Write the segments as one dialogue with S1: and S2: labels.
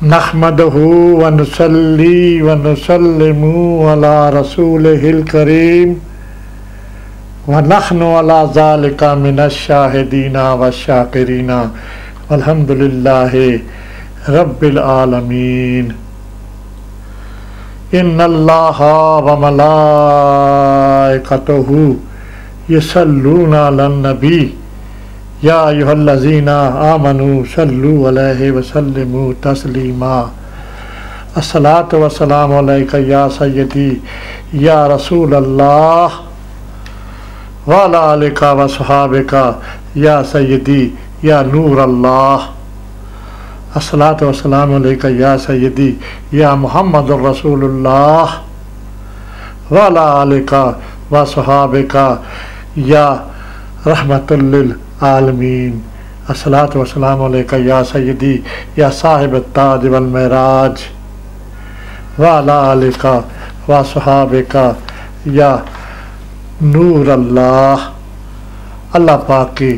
S1: नहमदहु व नुसल्ली व नुसल्लिमु अला रसूलिहिल करीम व नहनु अला ज़ालिका मिनश शाहिदीना व शाकिरीना वल्हम्दुलिल्लाहि रब्बिल आलमीन। इन्नल्लाहा व मलाइकतहु युसल्लूना अलन नबी या अय्युहल्लज़ीना आमनू सल्लू अलैहि व सल्लिमू तस्लीमा। अस्सलातु वस्सलामु अलैका या सय्यदी या रसूल अल्लाह व अला आलिका व सहाबिका या सय्यदी या नूर अल्लाह। अस्सलातु वस्सलामु अलैका या सय्यदी या मुहम्मदुर रसूलुल्लाह व अला आलिका व सहाबिका या रहमतुल लिल आलमीन। अस्सलातु वस्सलामु अलैका या सय्यदी या साहिब ताज वल मेराज व अला आलिका व सहाबिका या नूर अल्लाह। अल्लाह पाक की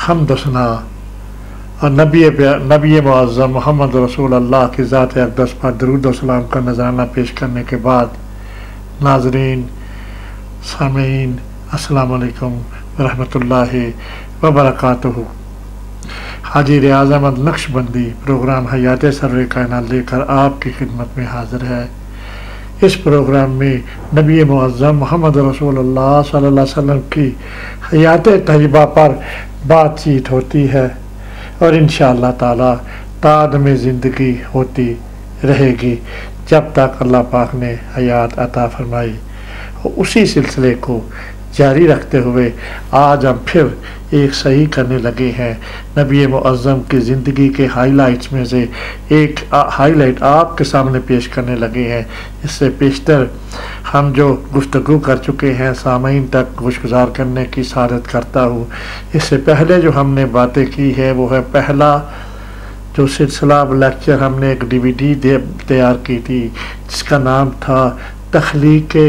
S1: हम्द सना और नबी मुअज़्ज़म मोहम्मद रसूल अल्लाह की ज़ात अक़दस पर दरूद व सलाम का नज़राना पेश करने के बाद, नाज़रीन सामीन अस्सलामु अलैकुम व रहमतुल्लाहि व बरकातुहू। हाजी रियाज़ अहमद नक्शबंदी प्रोग्राम हयात सर्रे कायनात लेकर आपकी खिदमत में हाज़िर है। इस प्रोग्राम में नबी मुअज़्ज़म मोहम्मद रसूलुल्लाह सल्लल्लाहु अलैहि वसल्लम की हयात तय्यबा पर बातचीत होती है और इंशाअल्लाह ताला तादम ज़िंदगी होती रहेगी जब तक अल्लाह पाक ने हयात अता फरमाई। उसी सिलसिले को जारी रखते हुए आज हम फिर एक सही करने लगे हैं। नबी मुअज़्ज़म की ज़िंदगी के हाईलाइट्स में से एक हाईलाइट आपके सामने पेश करने लगे हैं। इससे पेशतर हम जो गुफ्तगू कर चुके हैं सामीन तक खुशगुजार करने की सआदत करता हूँ। इससे पहले जो हमने बातें की है वो है पहला जो सिलसिला लेक्चर हमने एक DVD तैयार की थी जिसका नाम था तख्लीक़े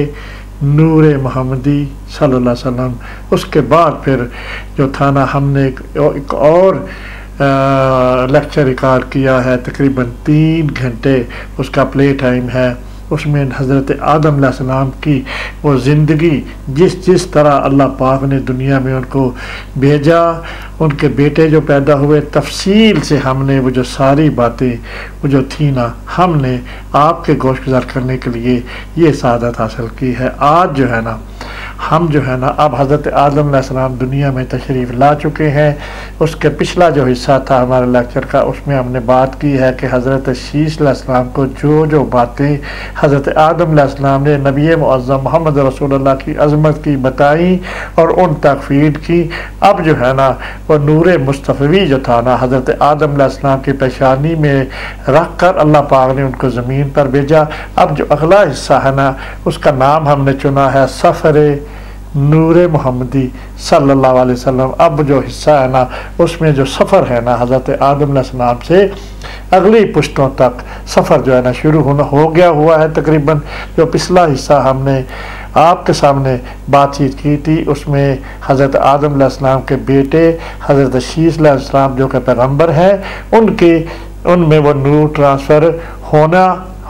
S1: नूरे मोहम्मदी सल्लल्लाहु अलैहि वसल्लम। उसके बाद फिर जो था ना हमने एक और लेक्चर रिकॉर्ड किया है तकरीबन 3 घंटे उसका प्ले टाइम है। उसमें हज़रत आदम अलैहिस्सलाम की वो ज़िंदगी जिस तरह अल्लाह पाक ने दुनिया में उनको भेजा, उनके बेटे जो पैदा हुए, तफसील से हमने वो जो सारी बातें वो जो थी ना हमने आपके गोशगुजार करने के लिए ये सआदत हासिल की है। आज जो है ना हम जो है ना अब हज़रत आदम अलैहिस्सलाम दुनिया में तशरीफ़ ला चुके हैं। उसके पिछला जो हिस्सा था हमारे लेक्चर का उसमें हमने बात की है कि हज़रत शीश अलैहिस्सलाम को जो बातें हज़रत आदम अलैहिस्सलाम ने नबी मुअज़्ज़म मोहम्मद रसूलुल्लाह की अज़मत की बताई और उन तक फीड की। अब जो है ना वो नूर मुस्तफ़वी जो था ना हज़रत आदम अलैहिस्सलाम की पेशानी में रख कर अल्लाह पाक ने उनको ज़मीन पर भेजा। अब जो अगला हिस्सा है ना उसका नाम हमने चुना है सफ़र नूरे मोहम्मदी सल्लल्लाहु अलैहि वसल्लम। अब जो हिस्सा है ना उसमें जो सफ़र है ना हज़रत आदम अलैहिस्सलाम से अगली पुश्तों तक सफ़र जो है ना शुरू हो गया हुआ है। तकरीबन जो पिछला हिस्सा हमने आपके सामने बातचीत की थी उसमें हज़रत आदम अलैहिस्सलाम के बेटे हज़रत शीश अलैहिस्सलाम जो कि पैगम्बर हैं उनमें वो नूर ट्रांसफ़र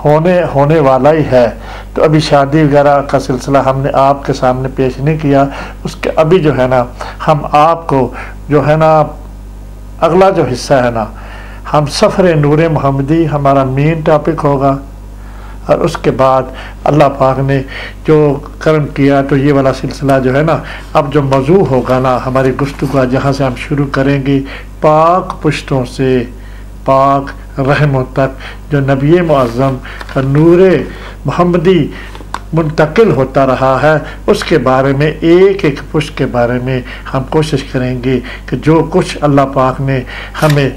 S1: होने वाला ही है। तो अभी शादी वगैरह का सिलसिला हमने आपके सामने पेश नहीं किया। उसके अभी जो है ना हम आपको जो है ना अगला जो हिस्सा है ना हम सफ़र नूर मोहम्मदी हमारा मेन टॉपिक होगा और उसके बाद अल्लाह पाक ने जो करम किया तो ये वाला सिलसिला जो है ना अब जो मौजू होगा ना हमारी गुफ्तगू जहाँ से हम शुरू करेंगे पाक पुश्तों से पाक रहमों तक जो नबी मुअज़्ज़म का नूर मोहम्मदी मुंतकिल होता रहा है उसके बारे में एक पुश्त के बारे में हम कोशिश करेंगे कि जो कुछ अल्लाह पाक ने हमें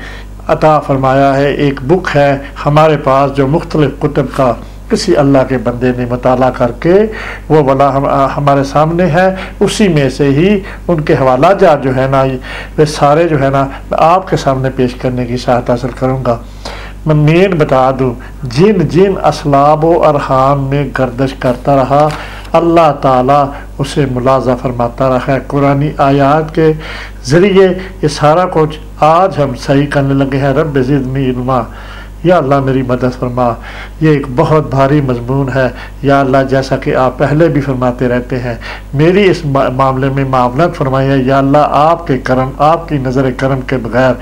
S1: अता फरमाया है। एक बुक है हमारे पास जो मुख्तलिफ़ कुतुब का किसी अल्लाह के बंदे ने मुताला करके वो वाला हमारे सामने है, उसी में से ही उनके हवाला जात जो है ना वे सारे जो है ना मैं आपके सामने पेश करने की सआदत हासिल करूँगा। मैं मेन बता दूँ जिन असलाब व अरहाम में गर्दश करता रहा अल्लाह ताला उसे मुलाजा फरमाता रहा है। कुरानी आयात के ज़रिए ये सारा कुछ आज हम सही करने लगे हैं। रब ज़िदनी इल्मा या अल्लाह मेरी मदद फरमा। ये एक बहुत भारी मजमून है। या अल्लाह जैसा कि आप पहले भी फरमाते रहते हैं, मेरी इस मामले में मामलत फरमाइए। या अल्लाह आपके करम, आपकी नज़र करम के बगैर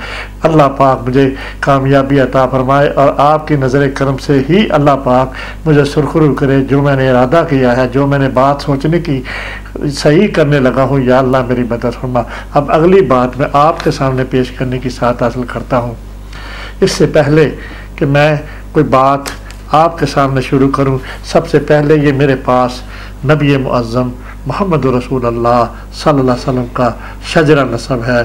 S1: अल्लाह पाक मुझे कामयाबी अता फरमाए, और आपकी नज़र करम से ही अल्लाह पाक मुझे सुरखरू करे। जो मैंने इरादा किया है, जो मैंने बात सोचने की सही करने लगा हूँ, या अल्लाह मेरी मदद फरमा। अब अगली बात मैं आपके सामने पेश करने की साथ हासिल करता हूँ। इससे पहले कि मैं कोई बात आपके सामने शुरू करूं, सबसे पहले ये मेरे पास नबी मुअज़्ज़म मोहम्मद रसूलुल्लाह सल्लल्लाहु अलैहि वसल्लम का शजरा नसब है,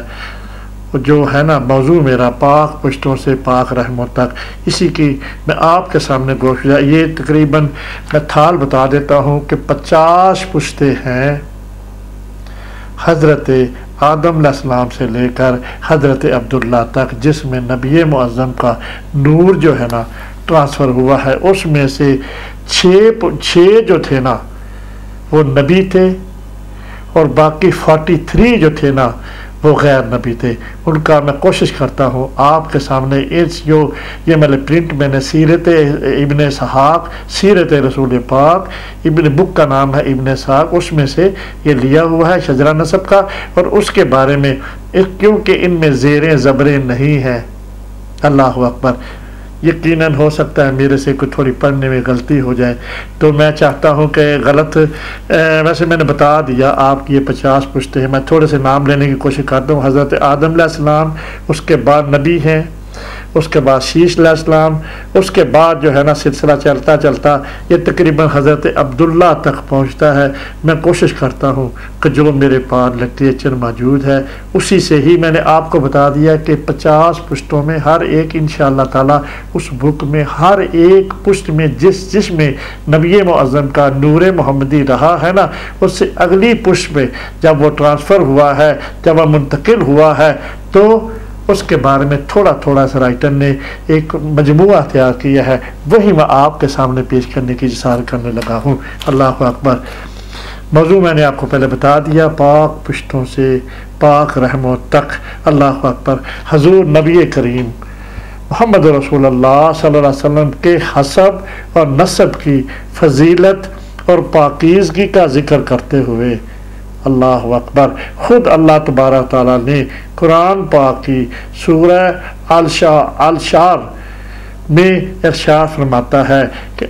S1: जो है ना मौजू मेरा पाक पुश्तों से पाक रहमों तक। इसी की मैं आपके सामने गोश्त, ये तकरीबन मैं थाल बता देता हूँ कि 50 पुश्ते हैं हज़रत आदम अलैहिस्सलाम से लेकर हज़रत अब्दुल्ला तक, जिसमें नबी मुअज़्ज़म का नूर जो है ना ट्रांसफ़र हुआ है। उसमें से 6 जो थे ना वो नबी थे, और बाकी 43 जो थे ना वो गैर नबी थे। उनका मैं कोशिश करता हूँ आपके सामने इस जो ये मैंने प्रिंट मैंने सीरत इब्न इसहाक़, सीरत रसूल पाक, इब्न बुक का नाम है इब्न इसहाक़, उसमें से ये लिया हुआ है शजरा नसब का। और उसके बारे में क्योंकि इनमें ज़ेरें ज़बरें नहीं हैं, अल्लाह अकबर, यकीनन हो सकता है मेरे से कोई थोड़ी पढ़ने में गलती हो जाए, तो मैं चाहता हूं कि गलत वैसे मैंने बता दिया आपकी ये 50 पुश्ते हैं। मैं थोड़े से नाम लेने की कोशिश करता हूँ। हज़रत आदम अलैहिस्सलाम, उसके बाद नबी हैं, उसके बाद शीश अलैहिस्सलाम, उसके बाद जो है ना सिलसिला चलता चलता ये तकरीबन हज़रत अब्दुल्ला तक पहुँचता है। मैं कोशिश करता हूँ कि जो मेरे पास लिटरेचर मौजूद है उसी से ही मैंने आपको बता दिया कि 50 पुश्तों में हर एक इंशाअल्लाह ताला उस बुक में हर एक पुश्त में जिसमें नबी मुअज़्ज़म का नूर मोहम्मदी रहा है ना, उससे अगली पुश्त में जब वो ट्रांसफ़र हुआ है, जब वह मुंतकिल हुआ है, तो उसके बारे में थोड़ा थोड़ा सा राइटर ने एक मजमुआ तैयार किया है, वही मैं आपके सामने पेश करने की इज़हार करने लगा हूँ। अल्लाह अकबर। मौजू मैंने आपको पहले बता दिया, पाक पुश्तों से पाक रहमों तक। अल्लाह अकबर। हजूर नबी करीम मोहम्मद रसूलुल्लाह सल्लल्लाहु अलैहि वसल्लम के हसब और नसब की फजीलत और पाकीज़गी का जिक्र करते हुए अल्लाह अकबर, ख़ुद अल्लाह तबारक ताला ने कुरान पाक की सूरह अल-शार में इरशाद फरमाता है कि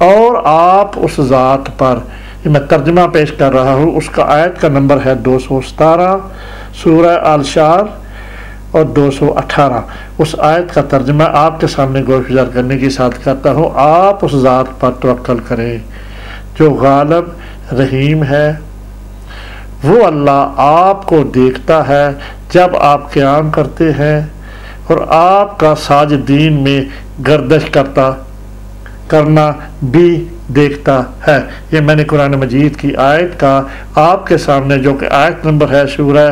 S1: और आप उस ज़ात पर, मैं तर्जमा पेश कर रहा हूँ, उसका आयत का नंबर है 217 सूरह अल-शार और 218। उस आयत का तर्जमा आपके सामने गोश्त करने की साथ करता हूँ। आप उस ज़ात पर तवक्कल करें जो गालिब रहीम है, वो अल्लाह आपको देखता है जब आप क़याम करते हैं और आपका साजिदीन में गर्दश करना भी देखता है। ये मैंने कुरान मजीद की आयत का आपके सामने, जो कि आयत नंबर है सूरह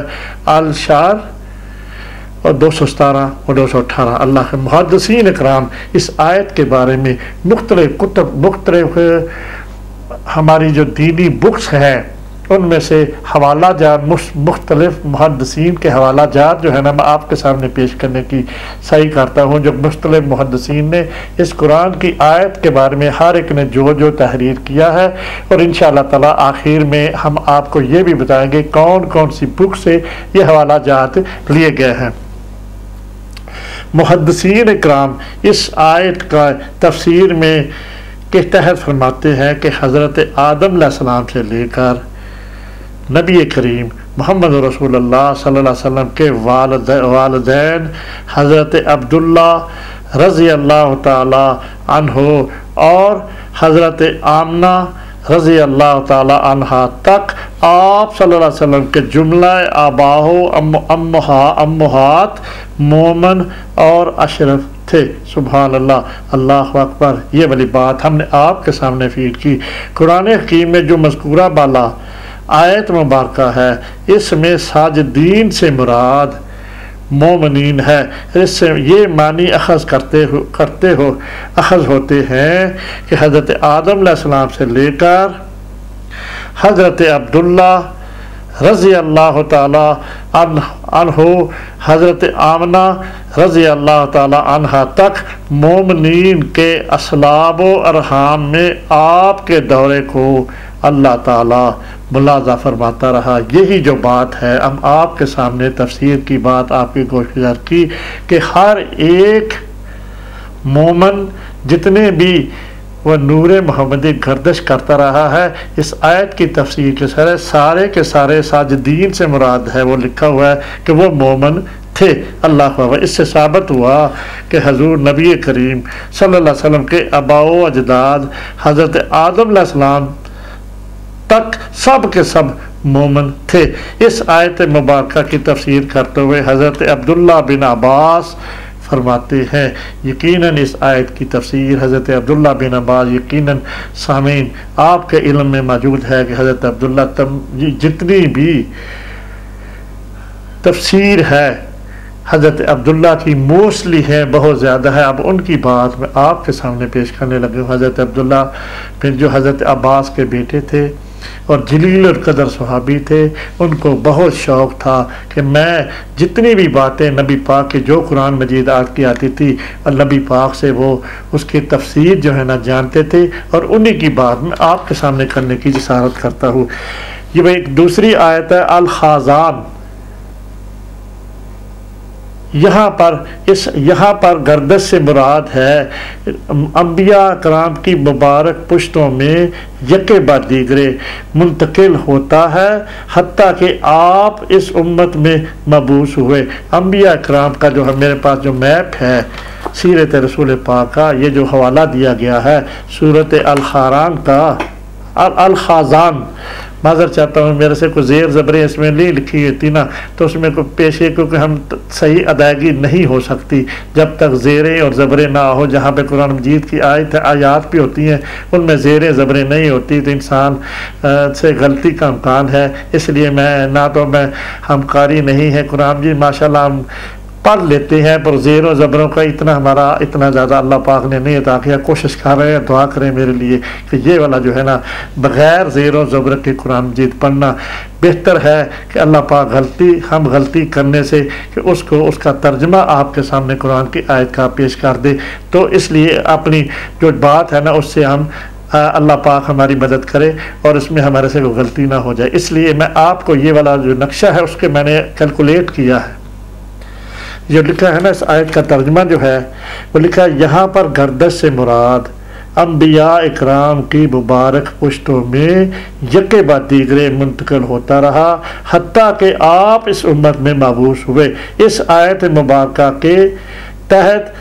S1: अल-शार और 217 और 218। अल्लाह के मुहद्दिसीन इकराम इस आयत के बारे में मुख्तलिफ कुतुब, मुख्तलिफ हमारी जो दीनी बुक्स हैं उनमें से हवाला जात, मुख्तलिफ मुहद्दिसीन के हवाला जात जो है ना मैं आपके सामने पेश करने की सही करता हूँ। जो मुख्तलिफ मुहद्दिसीन ने इस कुरान की आयत के बारे में हर एक ने जो जो तहरीर किया है, और इंशाअल्लाह ताला आखिर में हम आपको ये भी बताएंगे कौन कौन सी बुक से ये हवाला जात लिए गए हैं। मुहद्दिसीन इकराम इस आयत का तफसीर में के तहत फरमाते हैं कि हज़रत आदम अलैहिस्सलाम से लेकर नबी करीम मोहम्मद रसूलुल्लाह सल्लल्लाहु अलैहि वसल्लम के वालिदैन हज़रत अब्दुल्ला रज़ी अल्लाह ताला अन्हो और हज़रत आमना रज़ी अल्लाह ताला अन्हा तक आप सल्लल्लाहु अलैहि वसल्लम के जुमला आबाहो अम्मुहात मोमन और अशरफ थे। सुभान अल्लाह, अल्लाह अकबर। ये वाली बात हमने आपके सामने फीड की। कुरान हकीम में जो मज़कूरा बाला आयत मुबारक है, इसमें साजिदीन से मुराद मोमिनीन है। इससे ये मानी अखज़ अखज़ होते हैं कि हज़रत आदम अलैहिस्सलाम से लेकर हज़रत अब्दुल्ला रज़ी अल्लाह ताला अन्हो, हज़रत आमना रज़ी अल्लाह ताला अन्हा तक मोमिनीन के असलाब व अरहाम में आपके दौरे को अल्लाह ताला मुलाज़ा फरमाता रहा। यही जो बात है हम आपके सामने तफसीर की बात आपकी कोशिश की कि हर एक मोमन जितने भी वह नूर मोहम्मदी गर्दिश करता रहा है, इस आयत की तफसीर के सारे के सारे साजिदीन से मुराद है, वो लिखा हुआ है कि वो मोमन थे। अल्लाह अकबर। इससे साबित हुआ कि हजूर नबी करीम सल्लल्लाहु अलैहि वसल्लम के आबाओ अजदाद हज़रत आदम अलैहिस्सलाम तक सब के सब मोमन थे। इस आयत मुबारक की तफसीर करते हुए हज़रत अब्दुल्ला बिन अब्बास फरमाते हैं, यकीनन इस आयत की तफसीर हज़रत अब्दुल्ला बिन अब्बास, यकीनन सामीन आपके इल्म में मौजूद है कि हज़रत अब्दुल्ला जितनी भी तफसीर है हज़रत अब्दुल्ला की मोस्टली है, बहुत ज़्यादा है। अब उनकी बात मैं आपके सामने पेश करने लगे हूँ। हज़रत अब्दुल्ला फिर जो हज़रत अब्बास के बेटे थे और जलील और कदर सहाबी थे, उनको बहुत शौक़ था कि मैं जितनी भी बातें नबी पाक के जो कुरान मजीद आयत की आती थी और नबी पाक से वो उसकी तफसीर जो है ना जानते थे, और उन्हीं की बात मैं आपके सामने करने की जसारत करता हूँ। ये एक दूसरी आयत है अल-खाज़ान। यहाँ पर गर्दश से मुराद है अम्बिया कराम की मुबारक पुश्तों में यके बाद दीगरे मुंतकिल होता है, हत्ता कि आप इस उम्मत में मबूस हुए। अम्बिया कराम का जो है मेरे पास जो मैप है सीरत रसूल पाक का, ये जो हवाला दिया गया है सूरत अल-खारान का, अल-खाज़ान, माज़र चाहता हूँ मेरे से कोई ज़ेर ज़बरें इसमें नहीं लिखी होती ना तो उसमें कोई पेशे क्योंकि हम सही अदायगी नहीं हो सकती जब तक ज़ेरें और ज़बरें ना हो। जहाँ पे कुरान मजीद की आयात भी होती हैं उनमें ज़ेरें ज़बरें नहीं होती तो इंसान से गलती का इम्कान है। इसलिए मैं हम कारी नहीं है, कुरान जी माशाल्लाह हम पढ़ लेते हैं पर ज़ेरों ज़बरों का इतना ज़्यादा अल्लाह पाक ने नहीं अता किया। कोशिश कर रहे हैं, दुआ करें मेरे लिए कि ये वाला जो है ना बग़ैर ज़ेरों ज़बर के कुरान मजीद पढ़ना बेहतर है कि अल्लाह पाक हम गलती करने से कि उसका तर्जमा आपके सामने कुरान की आयत का पेश कर दे। तो इसलिए अपनी जो बात है ना उससे हम अल्लाह पाक हमारी मदद करे और इसमें हमारे से कोई गलती ना हो जाए। इसलिए मैं आपको ये वाला जो नक्शा है उसके मैंने कैलकुलेट किया है। जो लिखा है ना इस आयत का तर्जुमा जो है वो लिखा है यहाँ पर गर्दश से मुराद अम्बिया इकराम की मुबारक पुश्तों में यके बाद दीगरे मुंतकिल होता रहा, हत्ता कि आप इस उम्मत में मबूस हुए। इस आयत मुबारक के तहत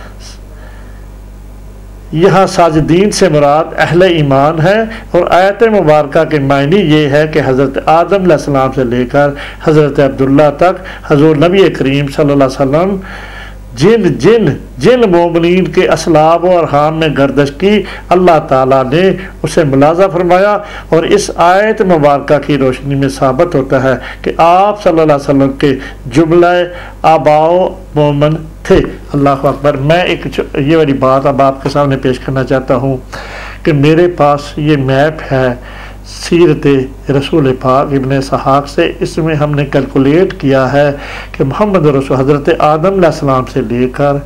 S1: यहाँ साजिदीन से मुराद अहले ईमान है और आयत मुबारक के मायने ये है कि हज़रत आदम अलैहिस्सलाम से लेकर हज़रत अब्दुल्ला तक हज़ूर नबी करीम सल्लल्लाहु अलैहि वसल्लम जिन मोमिनीन के असलाब और अरहाम में गर्दश की अल्लाह ताला ने उसे मुलाज़ा फरमाया। और इस आयत मुबारक की रोशनी में साबित होता है कि आप सल्लल्लाहु अलैहि वसल्लम के जुमला आबाओ मोमन थे। अल्लाह अकबर। मैं एक ये वाली बात अब आपके सामने पेश करना चाहता हूँ कि मेरे पास ये मैप है सीरत रसूल पाक इब्न इसहाक़ से। इसमें हमने कैलकुलेट किया है कि मोहम्मद रसूल हज़रत आदम अलैहिस्सलाम से लेकर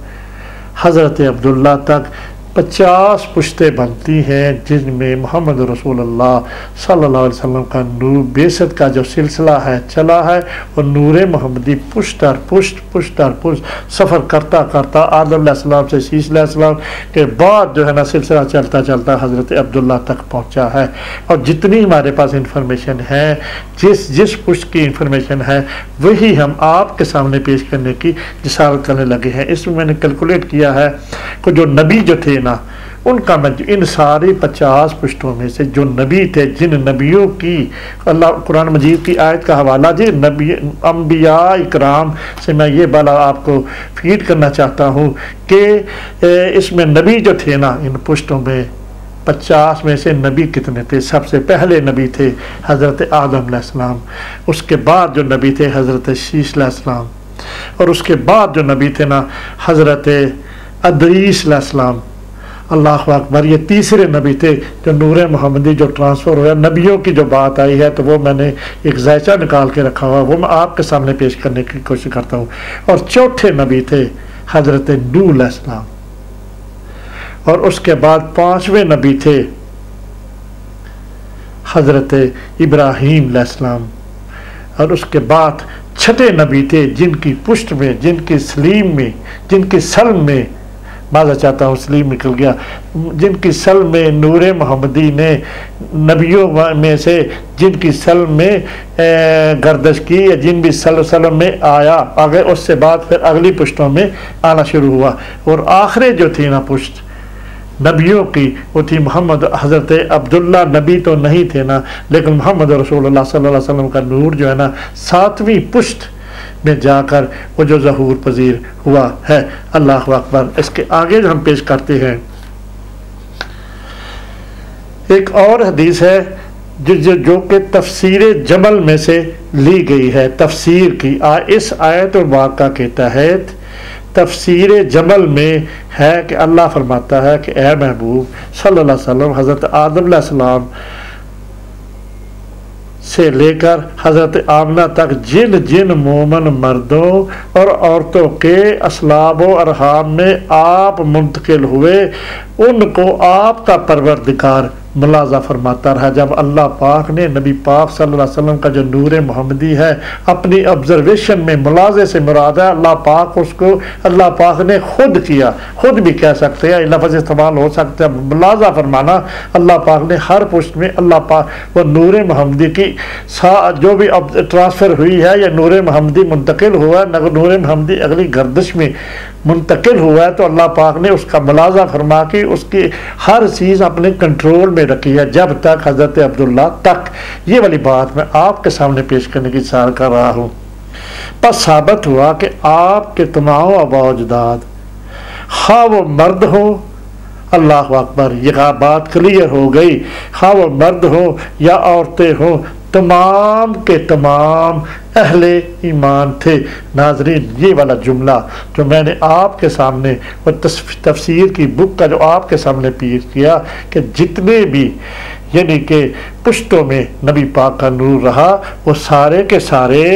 S1: हज़रत अब्दुल्ला तक 50 पुश्तें बनती हैं जिनमें मोहम्मद रसूलुल्लाह सल्लल्लाहु अलैहि वसल्लम का नूर बेसत का जो सिलसिला है चला है और नूर मोहम्मदी पुश्त दर पुश्त सफ़र करता करता आदम अलैहिस्सलाम से शीश अलैहिस्सलाम के बाद जो है ना सिलसिला चलता चलता हज़रत अब्दुल्ला तक पहुंचा है। और जितनी हमारे पास इंफॉर्मेशन है जिस पुश्त की इंफॉर्मेशन है वही हम आपके सामने पेश करने की जसारत करने लगे हैं। इसमें मैंने कैलकुलेट किया है कि जो नबी जो थे ना उनका मैं इन सारी 50 पुश्तों में से जो नबी थे जिन नबियों की अल्लाह कुरान मजीद की आयत का हवाला जी नबी अम्बिया इकराम से मैं ये बाला आपको फीड करना चाहता हूँ कि इसमें नबी जो थे ना इन पुश्तों में 50 में से नबी कितने थे। सबसे पहले नबी थे हज़रत आदम अलैहिस्सलाम, उसके बाद जो नबी थे हज़रत शीश अलैहिस्सलाम और उसके बाद जो नबी थे ना हज़रत अदरीस अलैहिस्सलाम अल्लाह अकबर। ये तीसरे नबी थे जो नूर मोहम्मदी जो ट्रांसफ़र हुआ। नबियों की जो बात आई है तो वो मैंने एक जायचा निकाल के रखा हुआ, वो मैं आपके सामने पेश करने की कोशिश करता हूँ। और चौथे नबी थे हज़रत नूह अलैहिस्सलाम, और उसके बाद पांचवें नबी थे हज़रत इब्राहीम अलैहिस्सलाम, और उसके बाद छठे नबी थे जिनकी पुष्ट में, जिनकी सलीम में, जिनकी सल्म में, माज़ा चाहता हूँ सलीम निकल गया, जिनकी सल्म में नूर मोहम्मदी ने नबियों में से जिनकी सल्म में गर्दश की, या जिन भी सल्म में आया आगे, उससे बाद फिर अगली पुश्तों में आना शुरू हुआ। और आखिरी जो थी ना पुश्त नबियों की, वो थी मोहम्मद हज़रत अब्दुल्ला। नबी तो नहीं थे ना, लेकिन मोहम्मद रसूलुल्लाह सल्लल्लाहु अलैहि वसल्लम का नूर जो है ना सातवीं पुश्त में जाकर वो जो ज़हूर पजीर हुआ है। अल्लाह अकबर। इसके आगे जो हम पेश करते हैं एक और हदीस है जो कि तफसीर जमल में से ली गई है। तफसीर की इस आयत और वाक़ा के तहत तफसीर जमल में है कि अल्लाह फरमाता है कि ए महबूब सल्लल्लाहु अलैहि वसल्लम, हज़रत आदम अलैहिस्सलाम से लेकर हज़रत आमना तक जिन जिन मोमन मर्दों और औरतों के असलाब व अरहाम में आप मुंतकिल हुए, उनको आपका परवरदिगार मुलाजा फरमाता रहा। जब अल्लाह पाक ने नबी पाक सल्लल्लाहु अलैहि वसल्लम का जो नूर मोहम्मदी है अपनी ऑब्जर्वेशन में, मुलाजे से मुराद है अल्लाह पाक, उसको अल्लाह पाक ने खुद किया, खुद भी कह सकते हैं, लफ्ज़ इस्तेमाल हो सकता है, मुलाजा फरमाना। अल्लाह पाक ने हर पुष्ट में अल्लाह पाक वो नूर मोहम्मदी की जो भी अब ट्रांसफ़र हुई है या नूर मोहम्मदी मुंतकिल हुआ, नूर मोहम्मदी अगली गर्दिश में मुंतकिल हुआ है, तो अल्लाह पाक ने उसका मुलाजा फरमा के उसकी हर चीज़ अपने कंट्रोल में रखी है जब तक हज़रत अब्दुल्ला तक। ये वाली बात मैं आपके सामने पेश करने की चाह कर रहा हूँ। पर साबित हुआ कि आपके तमाम आबाजदाद, हाँ वो मर्द हो, अल्लाह अकबर, ये बात क्लियर हो गई, हाँ वो मर्द हो या औरतें हो, तमाम के तमाम अहले ईमान थे। नाज़रीन, ये वाला जुमला जो मैंने आपके सामने वो तफसीर की बुक का जो आपके सामने पेश किया कि जितने भी यानी कि पुश्तों में नबी पाक का नूर रहा वो सारे के सारे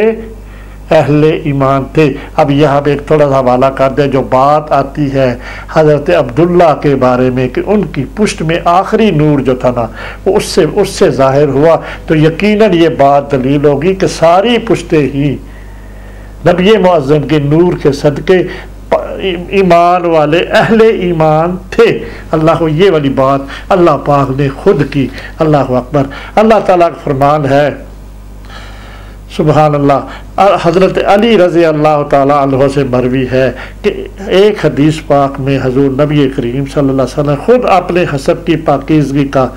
S1: अहले ईमान थे। अब यहाँ पे एक थोड़ा सा हवाला कर दे, जो बात आती है हज़रत अब्दुल्ला के बारे में कि उनकी पुष्ट में आखिरी नूर जो था ना वो उससे ज़ाहिर हुआ, तो यकीनन ये बात दलील होगी कि सारी पुश्तें ही नबी मुअज़्ज़म के नूर के सदके ईमान वाले अहले ईमान थे। अल्लाह को ये वाली बात अल्लाह पाक ने खुद की। अल्लाह अकबर। अल्लाह ताला का फरमान है, सुबहान अल्लाह। हज़रत अली रज़ी अल्लाह ताला अन्हु से मरवी है कि एक हदीस पाक में हज़ूर नबी करीम सल्लल्लाहु अलैहि वसल्लम खुद अपने हसब की पाकीज़गी का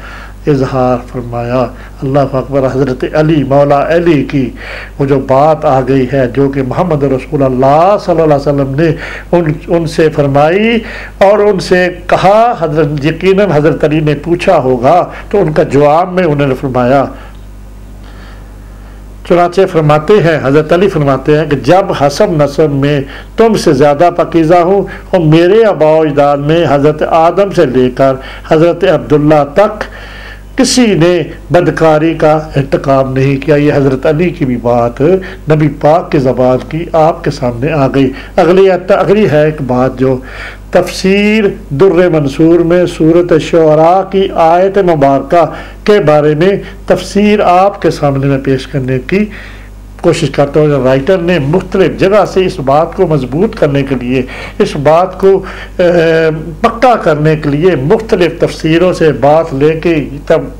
S1: इजहार फरमाया। अल्लाह अकबर। हज़रत अली मौला अली की वो जो बात आ गई है जो कि मोहम्मद रसूलुल्लाह सल्लल्लाहु अलैहि वसल्लम ने उनसे फरमाई और उनसे कहा, हज़रत यकीनन हज़रत अली ने पूछा होगा तो उनका जवाब में उन्होंने फरमाया, चुनाचे फरमाते हैं, हज़रत अली फरमाते हैं कि जब हसब नसब में तुमसे ज़्यादा पकीज़ा हूँ और मेरे आबा अजदाद में हज़रत आदम से लेकर हज़रत अब्दुल्ला तक किसी ने बदकारी का इर्तिकाब नहीं किया। ये हज़रत अली की भी बात नबी पाक की ज़बान की आपके सामने आ गई। अगली है एक बात जो तफसीर दुर्र मंसूर में सूरत शुअरा की आयत मुबारका के बारे में तफसीर आपके सामने में पेश करने की कोशिश करता हूँ। राइटर ने मुख्तलिफ जगह से इस बात को मजबूत करने के लिए, इस बात को पक्का करने के लिए मुख्तलिफ तफसीरों से बात लेके तब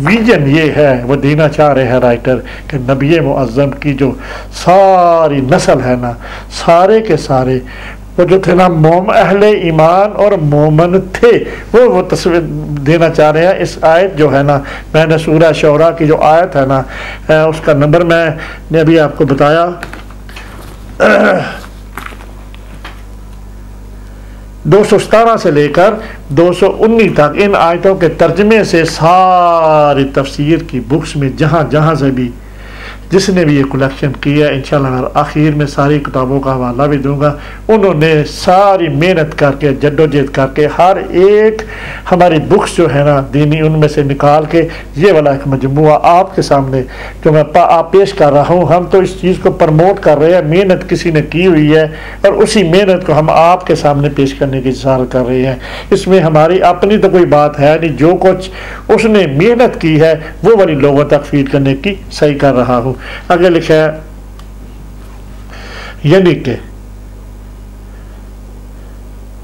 S1: विजन ये है वो देना चाह रहे हैं राइटर कि नबी मुअज़्ज़म की जो सारी नस्ल है ना, सारे के सारे वो जो थे ना अहले ईमान और मोमन थे, वो तस्वीर देना चाह रहे हैं। इस आयत जो है ना, मैंने सूरह शुअरा की जो आयत है ना उसका नंबर मैंने अभी आपको बताया 217 से लेकर 219 तक इन आयतों के तर्जमे से सारी तफसीर की बुक्स में जहाँ जहाँ से भी जिसने भी ये कलेक्शन किया, इंशाल्लाह मैं आखिर में सारी किताबों का हवाला भी दूंगा। उन्होंने सारी मेहनत करके जद्दोजहद करके हर एक हमारी बुक्स जो है ना दीनी, उनमें से निकाल के ये वाला एक मजमुआ आपके सामने जो मैं आप पेश कर रहा हूँ। हम तो इस चीज़ को प्रमोट कर रहे हैं, मेहनत किसी ने की हुई है और उसी मेहनत को हम आपके सामने पेश करने की इज़हार कर रहे हैं। इसमें हमारी अपनी तो कोई बात है नहीं, जो कुछ उसने मेहनत की है वो वाली लोगों तक फीड करने की सही कर रहा हूँ। आगे लिखा है, यानी कि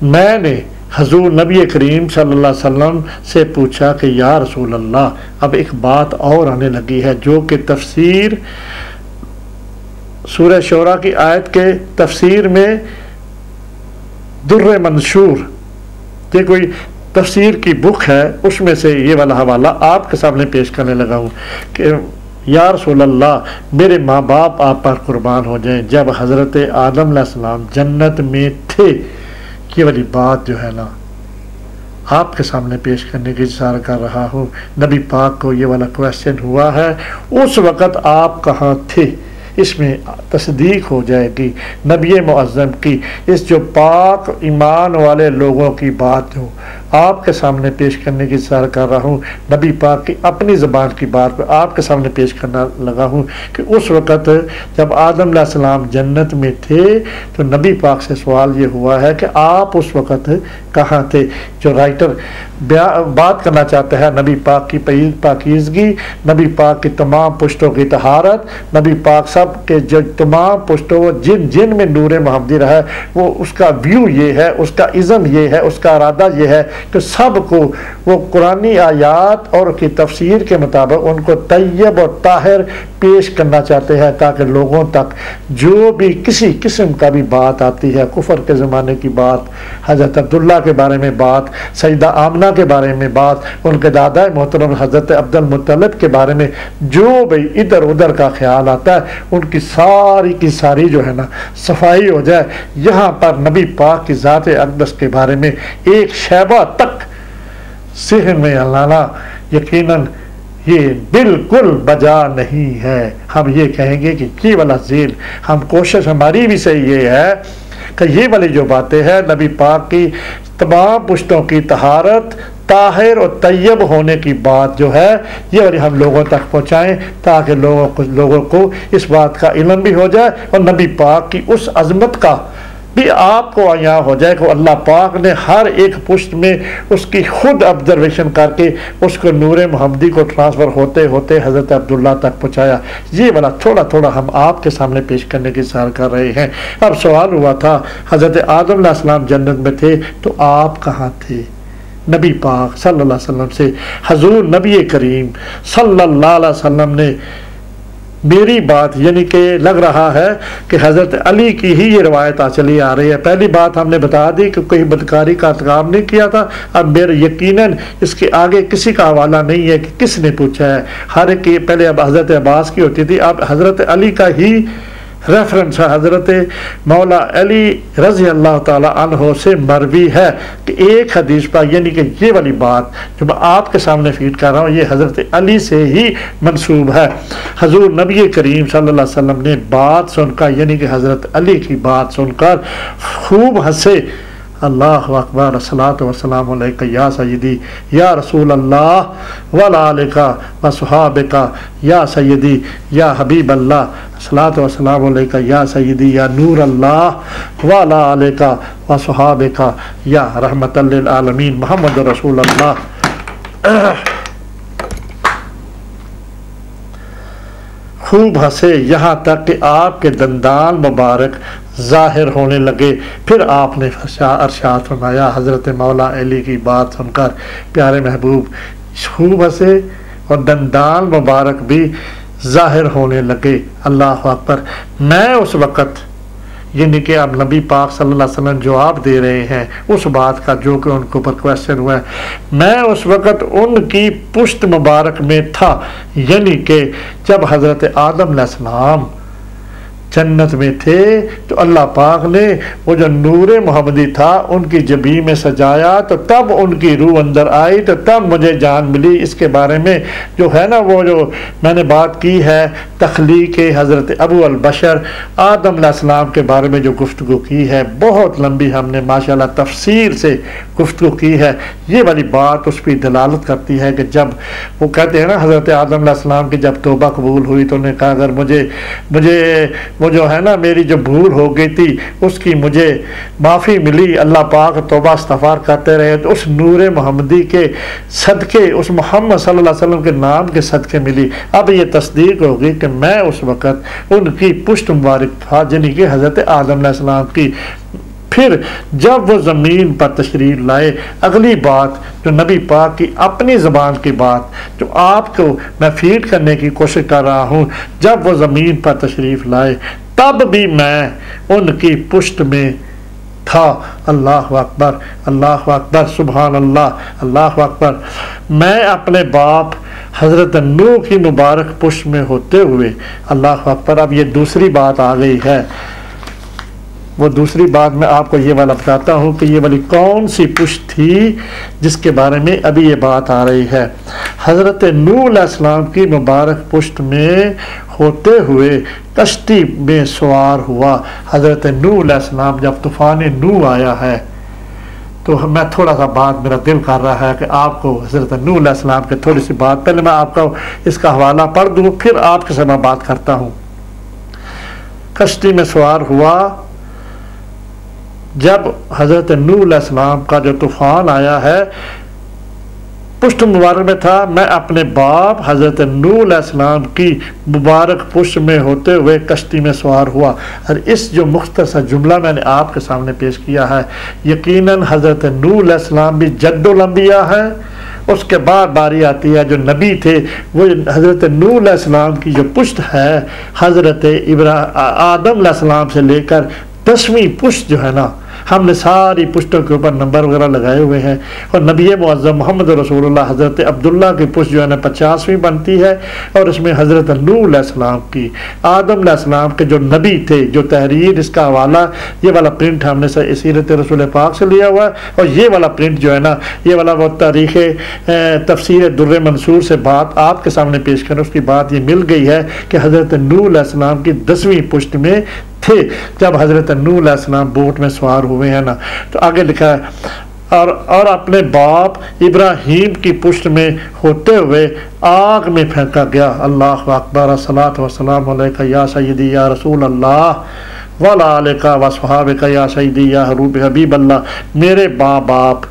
S1: मैंने हजूर नबी करीम सल्लल्लाहु अलैहि वसल्लम से पूछा कि या रसूल अल्लाह, अब एक बात और आने लगी है जो कि तफसीर सूरह शोरा की आयत के तफसीर में दुर्र मंशूर, ये कोई तफसीर की बुक है, उसमें से ये वाला हवाला आपके सामने पेश करने लगा हूँ कि या रसूल अल्लाह, मेरे माँ बाप आप पर कुर्बान हो जाएं, जब हज़रत आदम अलैहिस्सलाम जन्नत में थे, ये वाली बात जो है ना आपके सामने पेश करने की इज़हार कर रहा हूँ। नबी पाक को ये वाला क्वेश्चन हुआ है, उस वक़्त आप कहाँ थे, इसमें तस्दीक हो जाएगी नबी मुअज़्ज़म की इस जो पाक ईमान वाले लोगों की बात हो आपके सामने पेश करने की इज़हार कर रहा हूँ। नबी पाक की अपनी ज़बान की बात को आपके सामने पेश करना लगा हूँ कि उस वक़्त जब आदम अलैहिस्सलाम जन्नत में थे तो नबी पाक से सवाल ये हुआ है कि आप उस वक़्त कहाँ थे। जो राइटर बात करना चाहता है नबी पाक की पाकीज़गी, नबी पाक की तमाम पुश्तों की तहारत, नबी पाक सब के जो तमाम पुश्तों जिन जिन में नूर महमदी रहा है, वो उसका व्यू ये है, उसका इज़्म ये है, उसका इरादा ये है कि सबको वो कुरानी आयात और की तफसीर के मुताबिक उनको तैयब और ताहिर पेश करना चाहते हैं, ताकि लोगों तक जो भी किसी किस्म का भी बात आती है, कुफर के ज़माने की बात, हज़रत अब्दुल्ला के बारे में बात, सईदा आमना के बारे में बात, उनके दादा मोहतरम हज़रत अब्दुल मुत्तलिब के बारे में जो भी इधर उधर का ख्याल आता है, उनकी सारी की सारी जो है ना सफाई हो जाए। यहाँ पर नबी पाक की ज़ात अक़दस के बारे में एक शैबा तक सिहन में लाना यकीनन ये बिल्कुल बजा नहीं है। हम ये कहेंगे कि ये वाला ज़ेल, हम कोशिश हमारी भी सही ये है कि ये वाली जो बातें हैं नबी पाक की तमाम पुश्तों की तहारत, ताहिर और तैयब होने की बात जो है ये वाली हम लोगों तक पहुँचाएँ, ताकि लोगों को इस बात का इल्म भी हो जाए और नबी पाक की उस अज़मत का भी आपको यहाँ हो जाए कि अल्लाह पाक ने हर एक पुश्त में उसकी खुद ऑब्जर्वेशन करके उसको नूर महमदी को ट्रांसफ़र होते होते हज़रत अब्दुल्ला तक पहुँचाया। ये वाला थोड़ा थोड़ा हम आपके सामने पेश करने की इज़हार कर रहे हैं। अब सवाल हुआ था हज़रत आदम अलैहिस्सलाम जन्नत में थे तो आप कहाँ थे। नबी पाक सल्लल्लाहु अलैहि वसल्लम से हजूर नबी करीम सल्लल्लाहु अलैहि वसल्लम ने मेरी बात यानी कि लग रहा है कि हज़रत अली की ही ये रवायत चली आ रही है। पहली बात हमने बता दी कि कोई बदकारी का काम नहीं किया था। अब मेरे यकीनन इसके आगे किसी का हवाला नहीं है कि किसने पूछा है। हर एक पहले अब हज़रत अब्बास की होती थी, अब हज़रत अली का ही रेफरेंस है। हज़रत मौला अली रज़ी अल्लाह ताला अन्हो से मरवी है कि एक हदीस पर यानी कि ये वाली बात जो मैं आपके सामने फीड कर रहा हूँ ये हज़रत अली से ही मंसूब है। हजूर नबी करीम सल्लल्लाहु अलैहि वसल्लम ने बात सुनकर यानी कि हज़रत अली की बात सुनकर खूब हंसे। अल्लाहु अकबर, अस्सलातु वस्सलामु अलैका या सय्यदी या रसूल अल्लाह वला आलिका व सुहाबिका या सय्यदी या हबीब अल्लाह, अस्सलातु वस्सलामु अलैका या सय्यदी या नूर अल्लाह वला आलिका व सुहाबिका या रहमतल लिल आलमीन मोहम्मद रसूल अल्लाह। खूब हंसे यहाँ तक कि आपके दंदान मुबारक ज़ाहिर होने लगे। फिर आपने अरशाद फरमाया, हज़रत मौला अली की बात सुनकर प्यारे महबूब खूब हंसे और दंदान मुबारक भी ज़ाहिर होने लगे। अल्लाह अकबर। मैं उस वक़्त यानी कि अब नबी पाक सल्लल्लाहु अलैहि वसल्लम जवाब दे रहे हैं उस बात का जो कि उनके ऊपर क्वेश्चन हुआ है। मैं उस वक़्त उनकी पुश्त मुबारक में था यानी कि जब हज़रत आदम अलैहिस्सलाम जन्नत में थे तो अल्लाह पाक ने वो जो नूर मोहम्मदी था उनकी जबी में सजाया, तो तब उनकी रूह अंदर आई, तो तब मुझे जान मिली। इसके बारे में जो है ना, वो जो मैंने बात की है तख्लीक हज़रत अबू अल बशर आदम अलैहिस्सलाम के बारे में जो गुफ्तगू की है, बहुत लंबी हमने माशाल्लाह तफसीर से गुफ्तगू की है। ये वाली बात उस पर दलालत करती है कि जब वो कहते हैं ना हज़रत आदम अलैहिस्सलाम की जब तौबा कबूल हुई तो उन्होंने कहा अगर मुझे वो जो है ना मेरी जो भूल हो गई थी उसकी मुझे माफ़ी मिली, अल्लाह पाक तौबा इस्तग़फ़ार करते रहे, तो उस नूर मोहम्मदी के सदक़े, उस मोहम्मद सल्लल्लाहु अलैहि वसल्लम के नाम के सदक़े मिली। अब ये तस्दीक होगी कि मैं उस वक़्त उनकी पुश्त मुबारक था, यानी कि हज़रत आदम अलैहिस्सलाम की। फिर जब वो ज़मीन पर तशरीफ़ लाए, अगली बात जो नबी पाक की अपनी ज़बान की बात जो आपको मैं फीड करने की कोशिश कर रहा हूँ, जब वो ज़मीन पर तशरीफ़ लाए तब भी मैं उनकी पुश्त में था। अल्लाह अकबर, अल्लाह अकबर, सुबहान अल्लाह, अल्लाह अकबर। मैं अपने बाप हज़रत नूह की मुबारक पुश्त में होते हुए, अल्लाह अकबर। अब ये दूसरी बात आ गई है, वो दूसरी बात मैं आपको ये वाला बताता हूँ कि ये वाली कौन सी पुश्त थी जिसके बारे में अभी ये बात आ रही है। हज़रत नूह अलैहिस्सलाम की मुबारक पुश्त में होते हुए कश्ती में सवार हुआ। हज़रत नूह अलैहिस्सलाम जब तूफ़ान नूह आया है, तो मैं थोड़ा सा बात मेरा दिल कर रहा है कि आपको हज़रत नूह अलैहिस्सलाम के थोड़ी सी बात, पहले मैं आपको इसका हवाला पढ़ दूँ फिर आपके साथ मैं बात करता हूँ। कश्ती में सवार हुआ जब हज़रत नूह अलैहिस्सलाम का जो तूफ़ान आया है, पुश्त मुबारक में था। मैं अपने बाप हज़रत नूह अलैहिस्सलाम की मुबारक पुश्त में होते हुए कश्ती में सवार हुआ। और इस जो मुख्तसर जुमला मैंने आपके सामने पेश किया है, यकीनन हज़रत नूह अलैहिस्सलाम भी जद्दुल अंबिया है। उसके बाद बारी आती है जो नबी थे, वो हज़रत नूह अलैहिस्सलाम की जो पुश्त है, हज़रत आदम अलैहिस्सलाम से लेकर 10वीं पुश्त जो है ना, हमने सारी पुश्तों के ऊपर नंबर वगैरह लगाए हुए हैं। और नबी मुअज़्ज़म मोहम्मद रसूलुल्लाह हज़रत अब्दुल्ला की पुश्त जो है ना 50वीं बनती है। और इसमें हज़रत नूह अलैहिस्सलाम की, आदम अलैहिस्सलाम के जो नबी थे, जो तहरीर, इसका हवाला ये वाला प्रिंट हमने सीरत रसूल पाक से लिया हुआ है। और ये वाला प्रिंट जो है ना, ये वाला वो तारीख़ तफसीर दुर्र मंसूर से बात आपके सामने पेश करें, उसकी बात ये मिल गई है कि हज़रत नूह अलैहिस्सलाम की 10वीं पुश्त में थे जब हज़रत नूह अलैहिस्सलाम बोट में सवार हुए हैं ना। तो आगे लिखा है और अपने बाप इब्राहीम की पुश्त में होते हुए आग में फेंका गया। अल्लाह अकबर, अस्सलातु वस्सलामु अलैका या सय्यदी या रसूल अल्लाह वला अलैका व अस्हाबिका या सय्यदी या हबीब अल्लाह। मेरे बाप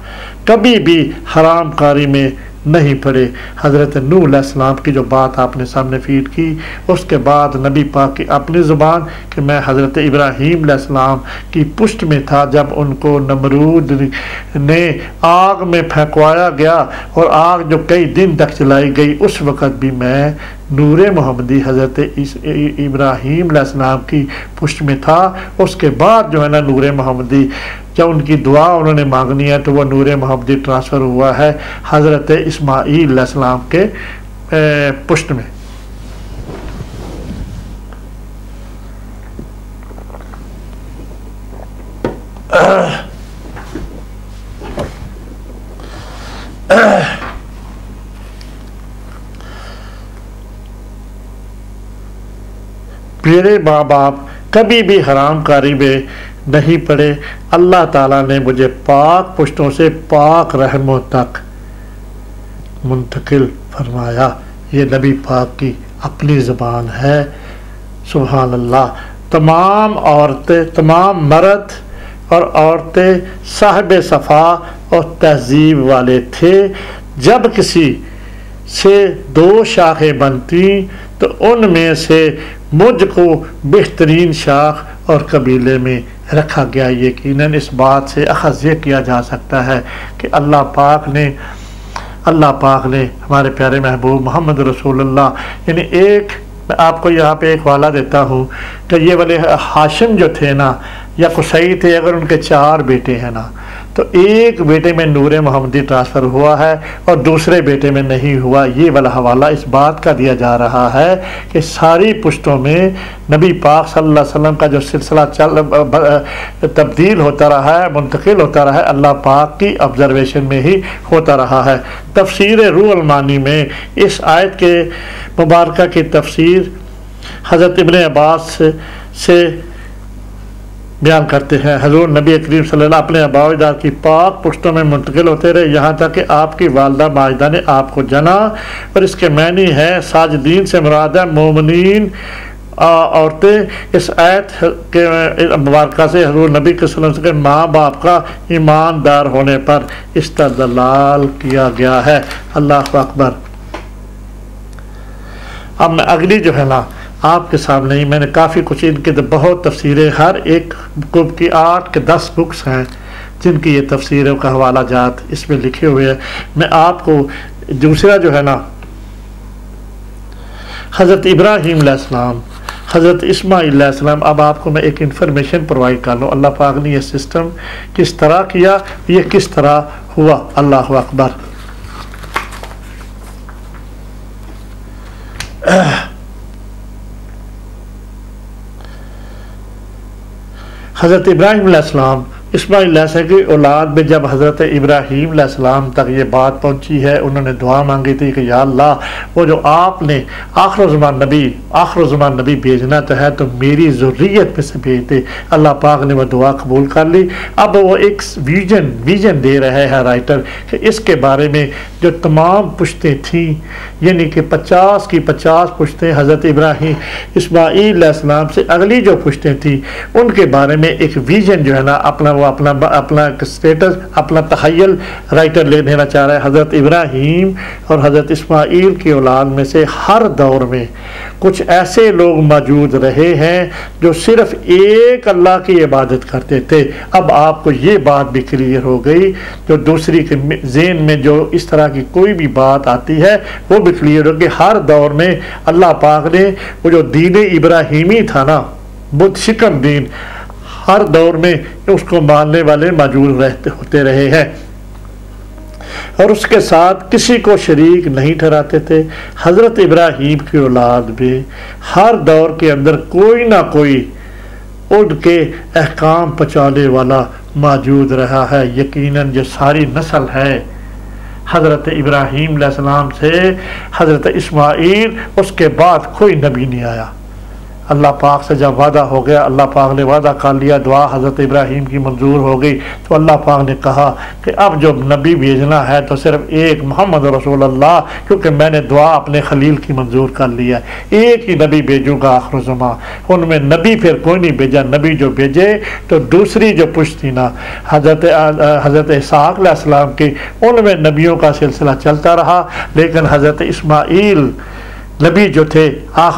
S1: कभी भी हराम कारी में नहीं पड़े। हज़रत नूह अलैहिस्सलाम की जो बात आपने सामने फीड की, उसके बाद नबी पाक की अपनी ज़ुबान कि मैं हज़रत इब्राहीम अलैहिस्सलाम की पुश्त में था जब उनको नमरूद ने आग में फेंकवाया गया और आग जो कई दिन तक चलाई गई, उस वक़्त भी मैं नूर मोहम्मदी हज़रत इब्राहीम अलैहिस्सलाम की पुश्त में था। उसके बाद जो है ना नूर मोहम्मदी, जब उनकी दुआ उन्होंने मांगनी है तो वह नूर मोहम्मदी ट्रांसफ़र हुआ है हज़रत इस्माईल अलैहिस्सलाम के पुश्त में। मेरे माँ बाप कभी भी हराम कारी में नहीं पड़े। अल्लाह ताला ने मुझे पाक पुश्तों से पाक रहमों तक मुंतकिल फरमाया। ये नबी पाक की अपनी ज़बान है। सुभान अल्लाह। तमाम औरतें, तमाम मर्द और औरतें साहिब सफ़ा और तहज़ीब वाले थे। जब किसी से 2 शाखें बनती तो उनमें से मुझको बेहतरीन शाख और कबीले में रखा गया। यकीनन इस बात से अख़ज़ ये किया जा सकता है कि अल्लाह पाक ने हमारे प्यारे महबूब मोहम्मद रसूलुल्लाह, यानी एक मैं आपको यहाँ पे एक वाला देता हूँ कि ये वाले हाशिम जो थे ना या कुसई थे, अगर उनके 4 बेटे हैं ना तो एक बेटे में नूर मोहम्मदी ट्रांसफ़र हुआ है और दूसरे बेटे में नहीं हुआ। ये वाला हवाला इस बात का दिया जा रहा है कि सारी पुश्तों में नबी पाक सल्लल्लाहु अलैहि वसल्लम का जो सिलसिला तब्दील होता रहा है, मुंतकिल होता रहा है, अल्लाह पाक की ऑब्जर्वेशन में ही होता रहा है। तफसीर रूहुल मानी में इस आयत के मुबारका की तफसीर हज़रत इब्न अब्बास से बयान करते हैं। हज़ूर नबी करीम सल्लल्लाहु अपने अबावजात की पाक पुश्तों में मुंतकिल होते रहे यहाँ तक कि आपकी वालदा माजिदा ने आपको जना। और इसके मानी है साजिदीन से मुराद है मोमिनीन औरतें। इस आयत के मुबारका से हज़ूर नबी सल्लल्लाहु के माँ बाप का ईमानदार होने पर इस्तदलाल किया गया है। अल्लाह अकबर। अब मैं अगली जो है ना आपके सामने ही मैंने काफ़ी कुछ इनके तो बहुत तफसीरें, हर एक बुक की 8 के 10 बुक्स हैं जिनकी ये तफसीरों का हवाला जात इसमें लिखे हुए हैं। मैं आपको दूसरा जो है ना हज़रत इब्राहीम अलैहिस्सलाम, हज़रत इस्माईल अलैहिस्सलाम, अब आपको मैं एक इन्फॉर्मेशन प्रोवाइड कर लूँ अल्लाह पाक ने यह सिस्टम किस तरह किया, ये किस तरह हुआ। अल्लाह अकबर। हज़रत इब्राहीम अलैहिस्सलाम इस्माईल अलैहिस्सलाम की औलाद में जब हज़रत इब्राहीम अलैहिस्सलाम तक ये बात पहुंची है, उन्होंने दुआ मांगी थी कि या अल्लाह, वो जो आपने आखिर नबी भेजना तो है तो मेरी ज़ुर्रियत में से भेज दे। अल्लाह पाक ने वह दुआ कबूल कर ली। अब वो एक विजन दे रहे हैं राइटर कि इसके बारे में जो तमाम पुश्तें थीं, यानी कि 50 की 50 पुश्तें हज़रत इब्राहीम इस्माईल अलैहिस्सलाम से अगली जो पुश्तें थीं उनके बारे में एक विजन जो है ना अपना स्टेटस, अपना तखय्युल राइटर ले लेना चाह रहा है। हज़रत इब्राहीम और हज़रत इस्माईल की औलाद में से हर दौर में कुछ ऐसे लोग मौजूद रहे हैं जो सिर्फ एक अल्लाह की इबादत करते थे। अब आपको ये बात भी क्लियर हो गई, जो दूसरी के ज़हन में जो इस तरह की कोई भी बात आती है वो भी क्लियर हो कि हर दौर में अल्लाह पाक ने वो जो दीन इब्राहीमी था ना, बुत शिकन दीन, हर दौर में उसको मानने वाले मौजूद होते रहे हैं और उसके साथ किसी को शरीक नहीं ठहराते थे। हज़रत इब्राहीम की औलाद में हर दौर के अंदर कोई ना कोई उनके अहकाम पहुँचाने वाला मौजूद रहा है। यकीनन जो सारी नस्ल है हज़रत इब्राहीम अलैहिस्सलाम से हज़रत इस्माईल, उसके बाद कोई नबी नहीं आया। अल्लाह पाक से जब वादा हो गया, अल्लाह पाक ने वादा कर लिया, दुआ हज़रत इब्राहीम की मंजूर हो गई, तो अल्लाह पाक ने कहा कि अब जो नबी भेजना है तो सिर्फ एक मोहम्मद रसूल अल्लाह, क्योंकि मैंने दुआ अपने खलील की मंजूर कर लिया, एक ही नबी भेजूँगा आखिर ज़मां। उनमें नबी फिर कोई नहीं भेजा। नबी जो भेजे तो दूसरी जो पुश्त थी ना हज़रत इसहाक़ अलैहिस्सलाम की, उनमें नबियों का सिलसिला चलता रहा। लेकिन हज़रत इस्माईल नबी जो थे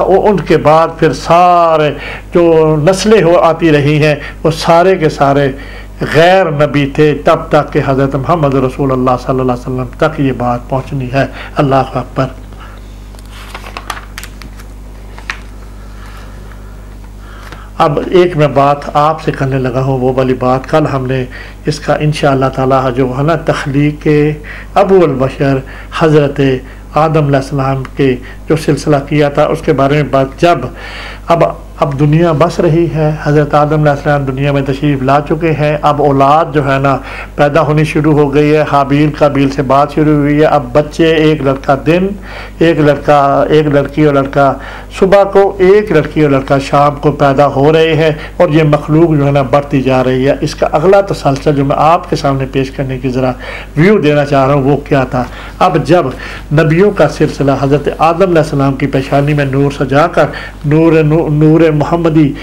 S1: उनके बाद फिर सारे जो नस्लें हो आती रही हैं वो सारे के सारे गैर नबी थे, तब तक कि हज़रत मोहम्मद रसूलुल्लाह सल्लल्लाहु अलैहि वसल्लम तक ये बात पहुंचनी है। अल्लाह अकबर। अब एक मैं बात आपसे करने लगा हूँ, वो वाली बात कल हमने इसका इंशाअल्लाह ताला जो है ना तख्लीक अबुल बशर हज़रत आदम अलैहिस्सलाम के जो सिलसिला किया था उसके बारे में बात, जब अब दुनिया बस रही है, हज़रत आदम अलैहिस्सलाम दुनिया में तशरीफ़ ला चुके हैं, अब औलाद जो है ना पैदा होनी शुरू हो गई है, हाबील काबील से बात शुरू हुई है। अब बच्चे, एक लड़का दिन, एक लड़की और लड़का सुबह को, एक लड़की और लड़का शाम को पैदा हो रहे हैं और ये मखलूक जो है ना बढ़ती जा रही है। इसका अगला तसलसल जो मैं आपके सामने पेश करने की ज़रा व्यू देना चाह रहा हूँ वो क्या था। अब जब नबियों का सिलसिला हज़रत आदम अलैहिस्सलाम की पेशानी में नूर सजाकर, नूर मोहम्मदी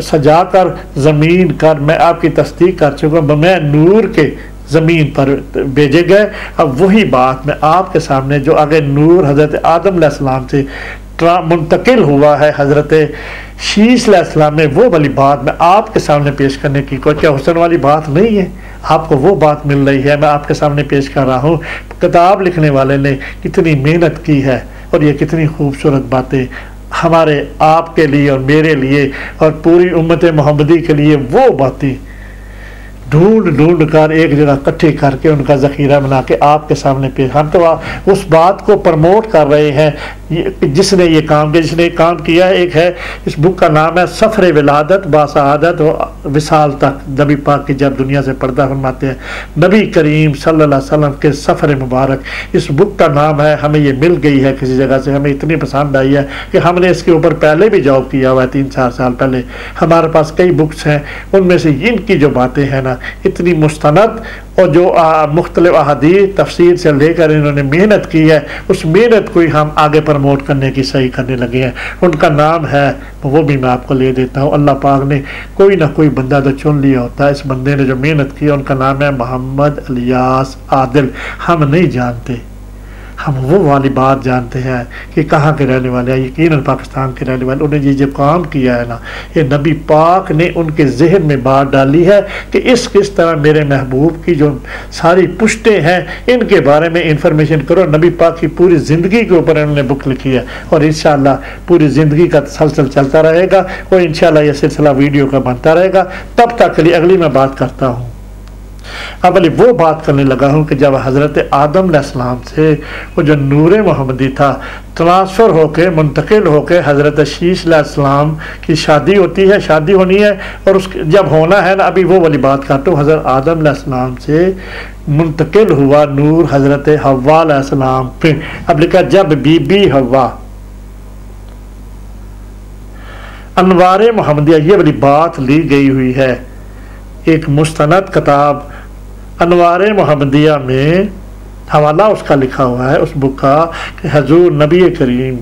S1: सजाकर ज़मीन कर, मैं आपकी तस्दीक कर चुका हूँ, मैं नूर के ज़मीन पर भेजे गए। अब वही बात मैं आपके सामने जो अगर नूर हज़रत आदम अलैहिस्सलाम से मुंतकिल हुआ है हज़रत शीश अलैहिस्सलाम में, वो वाली बात मैं आपके सामने पेश करने की कोई क्या हुस्न वाली बात नहीं है, आपको वो बात मिल रही है, मैं आपके सामने पेश कर रहा हूँ। किताब लिखने वाले ने कितनी मेहनत की है और ये कितनी खूबसूरत बातें हमारे आपके लिए और मेरे लिए और पूरी उम्मत मोहम्मदी के लिए वो बातें ढूंढ ढूंढ कर एक जगह इकट्ठे करके उनका ज़ख़ीरा बना के आपके सामने पेश। हम तो उस बात को प्रमोट कर रहे हैं जिसने ये काम किया, जिसने काम किया है। एक है, इस बुक का नाम है सफ़र विलादत बासआदत व विसाल तक। नबी पाक की जब दुनिया से पर्दा फरमाते हैं, नबी करीम सल्लल्लाहु अलैहि वसल्लम के सफ़र मुबारक, इस बुक का नाम है। हमें ये मिल गई है किसी जगह से, हमें इतनी पसंद आई है कि हमने इसके ऊपर पहले भी जॉब किया हुआ है 3-4 साल पहले। हमारे पास कई बुक्स हैं, उनमें से इनकी जो बातें हैं ना, इतनी मुस्तनद और जो मुख्तलिफ अहादीस तफसीर से लेकर इन्होंने मेहनत की है, उस मेहनत को ही हम आगे प्रमोट करने की सही करने लगे हैं। उनका नाम है, वो भी मैं आपको ले देता हूँ। अल्लाह पाक ने कोई ना कोई बंदा तो चुन लिया होता है, इस बंदे ने जो मेहनत की, उनका नाम है मोहम्मद इलियास आदिल। हम नहीं जानते, हम वो वाली बात जानते हैं कि कहाँ के रहने वाले हैं, यकीनन पाकिस्तान के रहने वाले। उन्हें ये जो काम किया है ना, ये नबी पाक ने उनके जहन में बात डाली है कि किस तरह मेरे महबूब की जो सारी पुश्तें हैं, इनके बारे में इंफॉर्मेशन करो। नबी पाक की पूरी ज़िंदगी के ऊपर उन्होंने बुक लिखी है और इंशाअल्लाह पूरी ज़िंदगी का तसलसल चलता रहेगा और इंशाअल्लाह ये सिलसिला वीडियो का बनता रहेगा। तब तक के लिए अगली मैं बात करता हूँ। अब अली वो बात करने लगा हूँ कि जब हज़रत आदम अलैहिस्सलाम से वो जो नूर मोहम्मदी था ट्रांसफ़र होके मुंतकिल होके हज़रत शीश अलैहिस्सलाम की शादी होती है, शादी होनी है। और उसके जब होना है ना, अभी वो वाली बात करता हूँ। हज़रत आदम अलैहिस्सलाम से मुंतकिल हुआ नूर हज़रत हव्वा अलैहिस्सलाम पे। अब लिखा, जब बीबी हव्वा अनवार मोहम्मदिया, ये वाली बात ली गई हुई है एक मुस्तनद किताब अनवार मोहम्मदिया में, हवाला उसका लिखा हुआ है उस बुक का कि हजूर नबी करीम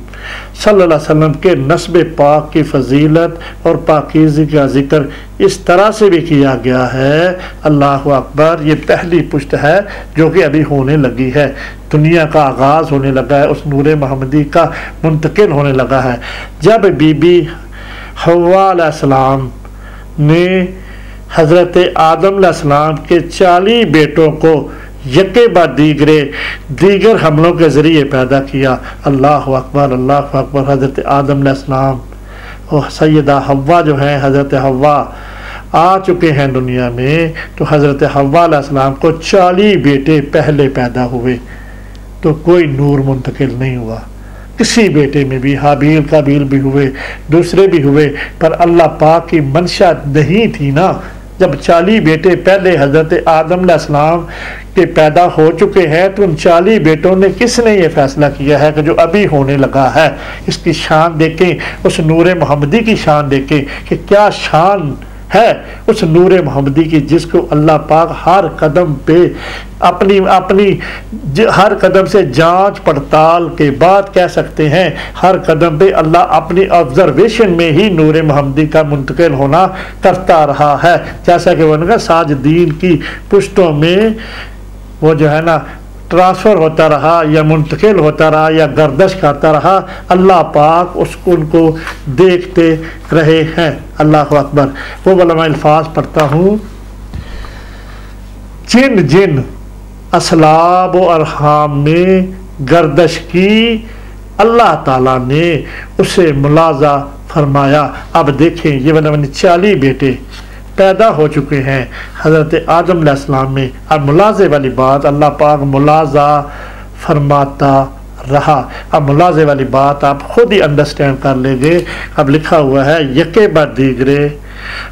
S1: सल्लल्लाहु अलैहि वसल्लम के नस्ब पाक की फजीलत और पाकीज़गी का जिक्र इस तरह से भी किया गया है। अल्लाह अकबर, ये पहली पुश्त है जो कि अभी होने लगी है। दुनिया का आगाज़ होने लगा है, उस नूर मोहम्मदी का मुंतकिल होने लगा है। जब बीबी हव्वा अलैहिस्सलाम ने हज़रत आदम अलैहिस्सलाम के 40 बेटों को यके बाद दीगर हमलों के ज़रिए पैदा किया। अल्लाह अकबर, अल्लाह अकबर। हज़रत आदम अलैहिस्सलाम और सैयदा हव्वा जो हैं, हज़रत हव्वा आ चुके हैं दुनिया में, तो हज़रत हव्वा अलैहिस्सलाम को 40 बेटे पहले पैदा हुए, तो कोई नूर मुंतकिल नहीं हुआ किसी बेटे में भी। हाबील काबील भी हुए, दूसरे भी हुए, पर अल्लाह पाक की मंशा नहीं थी ना। जब 40 बेटे पहले हज़रत आदम अलैहिस्सलाम के पैदा हो चुके हैं, तो उन 40 बेटों ने किसने ये फैसला किया है कि जो अभी होने लगा है, इसकी शान देखें, उस नूर मोहम्मदी की शान देखें कि क्या शान है उस नूर मोहम्मदी की, जिसको अल्लाह पाक हर कदम पे अपनी हर कदम से जांच पड़ताल के बाद कह सकते हैं, हर कदम पे अल्लाह अपनी ऑब्जर्वेशन में ही नूर मोहम्मदी का मुंतकिल होना करता रहा है। जैसा कि उनका साजदीन की पुश्तों में वो जो है ना ट्रांसफ़र होता रहा या मुंतकिल होता रहा या गर्दश करता रहा, अल्लाह पाक उसको उनको देखते रहे हैं। अल्लाह अकबर। वो वाला मैं अल्फाज पढ़ता हूँ, जिन जिन असलाब व अरहाम में गर्दश की अल्लाह ताला ने उसे मुलाजा फरमाया। अब देखें, ये वाला मैंने 40 बेटे पैदा हो चुके हैं हज़रत आदम अलैहिस्सलाम में। अब मुलाजे वाली बात, अल्लाह पाक मुलाजा फरमाता रहा। अब मुलाजे वाली बात आप खुद ही अंडरस्टैंड कर लेंगे। अब लिखा हुआ है, यके बाद दीगरे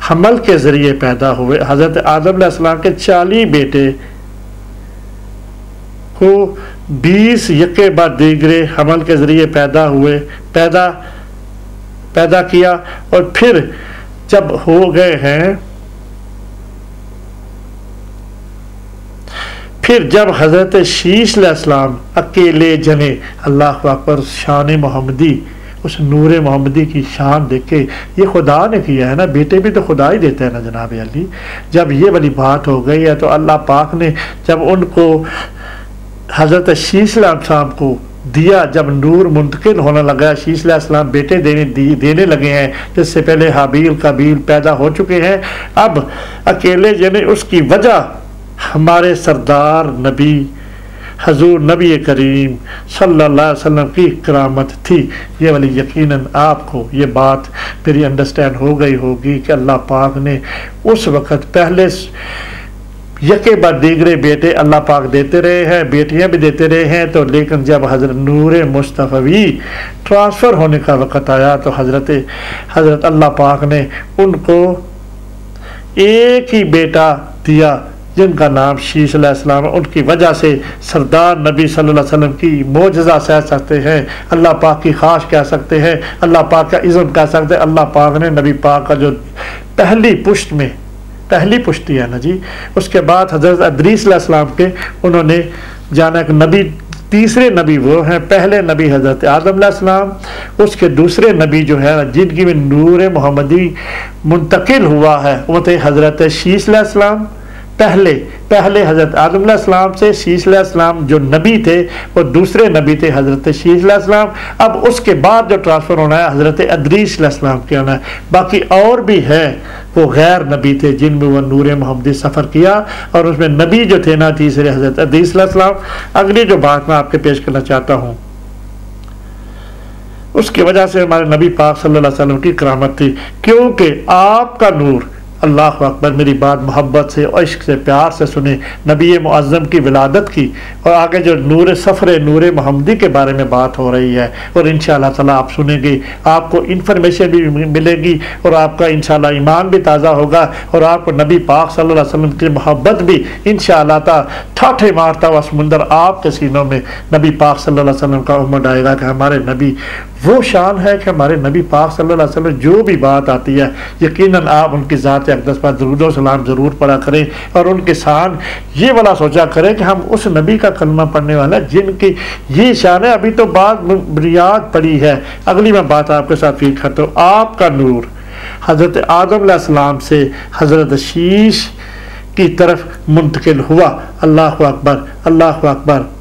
S1: हमल के ज़रिए पैदा हुए। हज़रत आदम अलैहिस्सलाम के 40 बेटे को 20 यके बाद दीगरे हमल के ज़रिए पैदा हुए, पैदा किया। और फिर जब हो गए हैं, फिर जब हज़रत शीश अलैहिस्सलाम अकेले जने, अल्लाह अकबर, शान मोहम्मदी, उस नूर मोहम्मदी की शान देखे। ये खुदा ने किया है ना, बेटे भी तो खुदा ही देते हैं ना जनाब अली। जब ये वाली बात हो गई है, तो अल्लाह पाक ने जब उनको हज़रत शीश अलैहिस्सलाम को दिया, जब नूर मुंतकिल होने लगा, शीश अलैहिस्सलाम बेटे देने लगे हैं, जिससे पहले हाबील काबील पैदा हो चुके हैं। अब अकेले जने, उसकी वजह हमारे सरदार नबी हजूर नबी करीम सल्लल्लाहु अलैहि वसल्लम की करामत थी। ये वाली यकीनन आपको ये बात मेरी अंडरस्टैंड हो गई होगी कि अल्लाह पाक ने उस वक़्त पहले यके बाद दीगरे बेटे अल्लाह पाक देते रहे हैं, बेटियां भी देते रहे हैं। तो लेकिन जब हज़रत नूर मुस्तफ़वी ट्रांसफ़र होने का वक़्त आया तो हज़रत अल्लाह पाक ने उनको एक ही बेटा दिया जिनका नाम शीश अलैहिस्सलाम। उनकी वजह से सरदार नबी सल्लल्लाहु अलैहि वसल्लम की मोजज़ा कह सकते हैं, अल्लाह पाक की ख़ास कह सकते हैं, अल्लाह पाक का इज़्म कह सकते हैं। अल्लाह पाक ने नबी पाक का जो पहली पुश्ती है ना जी, उसके बाद हज़रत इदरीस अलैहिस्सलाम के उन्होंने जाना कि नबी तीसरे नबी वो हैं, पहले नबी हज़रत आदम अलैहिस्सलाम, उसके दूसरे नबी जो है जिनकी में नूर मोहम्मदी मुंतकिल हुआ है वो थे हज़रत शीश अलैहिस्सलाम। पहले हज़रत आदम अलैहिस्सलाम से शीश अलैहिस्सलाम जो नबी थे वो दूसरे नबी थे हज़रत शीश अलैहिस्सलाम। अब उसके बाद जो ट्रांसफ़र होना है हज़रत इदरीस अलैहिस्सलाम के होना है। बाकी और भी है वो गैर नबी थे जिनमें वो नूर मोहम्मदी सफ़र किया, और उसमें नबी जो थे ना तीसरे हज़रत इदरीस अलैहिस्सलाम। अगली जो बात मैं आपके पेश करना चाहता हूँ, उसकी वजह से हमारे नबी पाक सल्लल्लाहु अलैहि वसल्लम की करामत थी, क्योंकि आपका नूर, अल्लाह अकबर, मेरी बात मोहब्बत से और इश्क से प्यार से सुने, नबी मुअज़्ज़म की विलादत की और आगे जो नूर सफ़र नूर मोहम्मदी के बारे में बात हो रही है, और इंशाअल्लाह ताला आप सुनेंगे, आपको इन्फॉर्मेशन भी मिलेगी और आपका इंशाअल्लाह ईमान भी ताज़ा होगा और आपको नबी पाक सल्लल्लाहु अलैहि वसल्लम की मोहब्बत भी इंशाअल्लाह ताला ठाठे मारता हुआ समुंदर आपके सीनों में नबी पाक सल्लल्लाहु अलैहि वसल्लम का उम्मत आएगा कि हमारे नबी वो शान है कि हमारे नबी पाक सल्लल्लाहु अलैहि वसल्लम जो भी बात आती है यकीनन आप उनकी ज़ात अक़दस पर दुरूद व सलाम ज़रूर पढ़ा करें और उनके शान ये वाला सोचा करें कि हम उस नबी का कलमा पढ़ने वाला जिनकी ये शान है। अभी तो बात बुनियाद पड़ी है, अगली मैं बात आपके साथ फील करता हूँ। आपका नूर हज़रत आदम अलैहिस्सलाम से हज़रत शीश की तरफ मुंतकिल हुआ। अल्लाह अकबर, अल्लाह अकबर।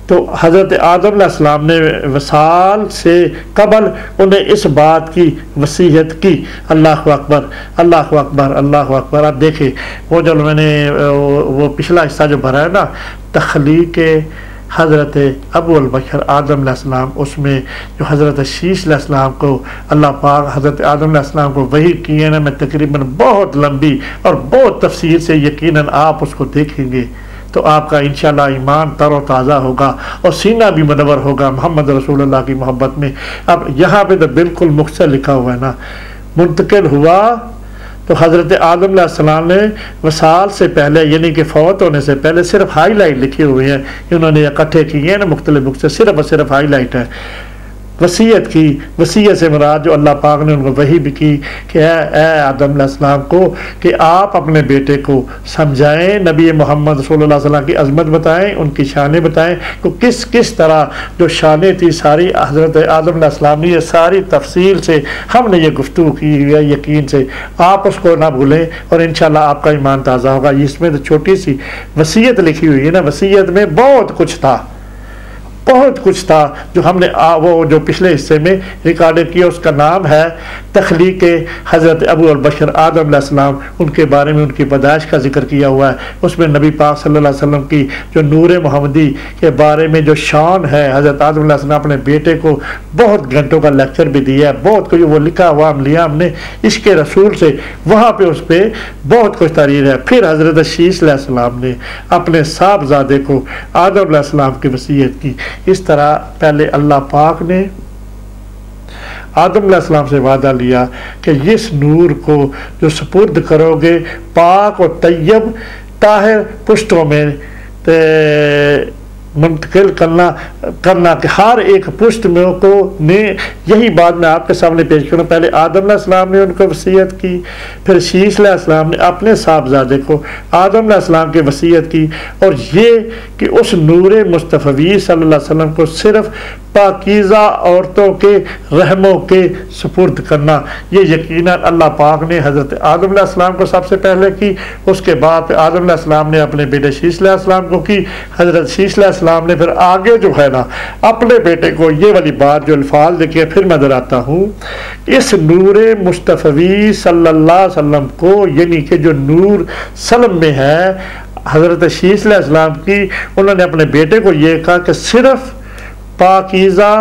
S1: तो हज़रत आदम अलैहिस्सलाम ने वसाल से कबल उन्हें इस बात की वसीयत की। अल्लाह अकबर, अल्लाह अकबर, अल्लाह अकबर। आप देखें वो जो मैंने वो पिछला हिस्सा जो भरा है ना, तख्लीक़ हज़रत अबुल बशर आदम अलैहिस्सलाम, उसमें जो हज़रत शीश अलैहिस्सलाम को अल्लाह पाक हज़रत आदम अलैहिस्सलाम को वही किए ना, मैं तकरीबन बहुत लंबी और बहुत तफसील से यकीनन आप उसको देखेंगे तो आपका इंशाअल्लाह ईमान तरो ताज़ा होगा और सीना भी मुनव्वर होगा मोहम्मद रसूलुल्लाह की मोहब्बत में। अब यहाँ पे तो बिल्कुल मुख्तसर लिखा हुआ है ना, मुंतकिल हुआ। तो हज़रत आदम अलैहिस्सलाम ने वसाल से पहले यानी कि फ़ौत होने से पहले सिर्फ हाईलाइट लिखे हुए हैं, इन्होंने इकट्ठे किए हैं ना मुख्तलिफ बुक से, सिर्फ और सिर्फ हाईलाइट है। वसीयत की, वसीयत से मुराद जो अल्लाह पाक ने उनको वही भी की कि आदम अलैहिस्सलाम को कि आप अपने बेटे को समझाएं, नबी मोहम्मद सल्लल्लाहु अलैहि वसल्लम की अज़मत बताएं, उनकी शानें बताएं। तो किस किस तरह जो शानें थी सारी हज़रत आदम अलैहिस्सलाम ने ये सारी तफसील से हमने ये गुफ्तगू की हुई है, यकीन से आप उसको ना भूलें और इंशाअल्लाह आपका ईमान ताज़ा होगा। इसमें तो छोटी सी वसीयत लिखी हुई है ना, वसीयत में बहुत कुछ था जो हमने वो जो पिछले हिस्से में रिकॉर्ड किया, उसका नाम है तख्लीक़ हज़रत अबुल बशर आदम अलैहिस्सलाम, उनके बारे में उनकी पैदाइश का जिक्र किया हुआ है। उसमें नबी पाक सल्लल्लाहु अलैहि वसल्लम की जो नूर मोहम्मदी के बारे में जो शान है, हज़रत आदम अलैहिस्सलाम अपने बेटे को बहुत घंटों का लेक्चर भी दिया है, बहुत कुछ वो लिखा हुआ हम लिया हमने इसके रसूल से, वहाँ पर उस पर बहुत कुछ तारीर है। फिर हज़रत शीश अलैहिस्सलाम ने अपने साहबजादे को आदम अलैहिस्सलाम की वसीयत की। इस तरह पहले अल्लाह पाक ने आदम अलैहिस्सलाम से वादा लिया कि इस नूर को जो सुपुर्द करोगे पाक और तैयब ताहिर पुश्तों में मुंतकिल करना कि हर एक पुश्त में को ने, यही बात मैं आपके सामने पेश करूँ। पहले आदम अलैहिस्सलाम ने उनको वसीयत की, फिर शीश अलैहिस्सलाम ने अपने साहबजादे को आदम अलैहिस्सलाम की वसीयत की, और ये कि उस नूर मुस्तफ़वी सल्लल्लाहु अलैहि वसल्लम को सिर्फ पाकीज़ा औरतों के रहमों के सुपुर्द करना, ये यकीनन अल्लाह पाक ने हज़रत आदम अलैहिस्सलाम को सबसे पहले की। उसके बाद आदम अलैहिस्सलाम ने अपने बेटे शीश अलैहिस्सलाम को की। हज़रत शीश अलैहिस्सलाम ने फिर आगे जो है ना अपने बेटे को, ये वाली बात जो अल्फाज देखिए फिर मैं दोहराता हूँ, इस नूर मुस्तफ़वी सल्लल्लाहु अलैहि वसल्लम को यानी कि जो नूर सल्म में है हज़रत शीश अलैहिस्सलाम की, उन्होंने अपने बेटे को ये कहा कि सिर्फ पाकीज़ा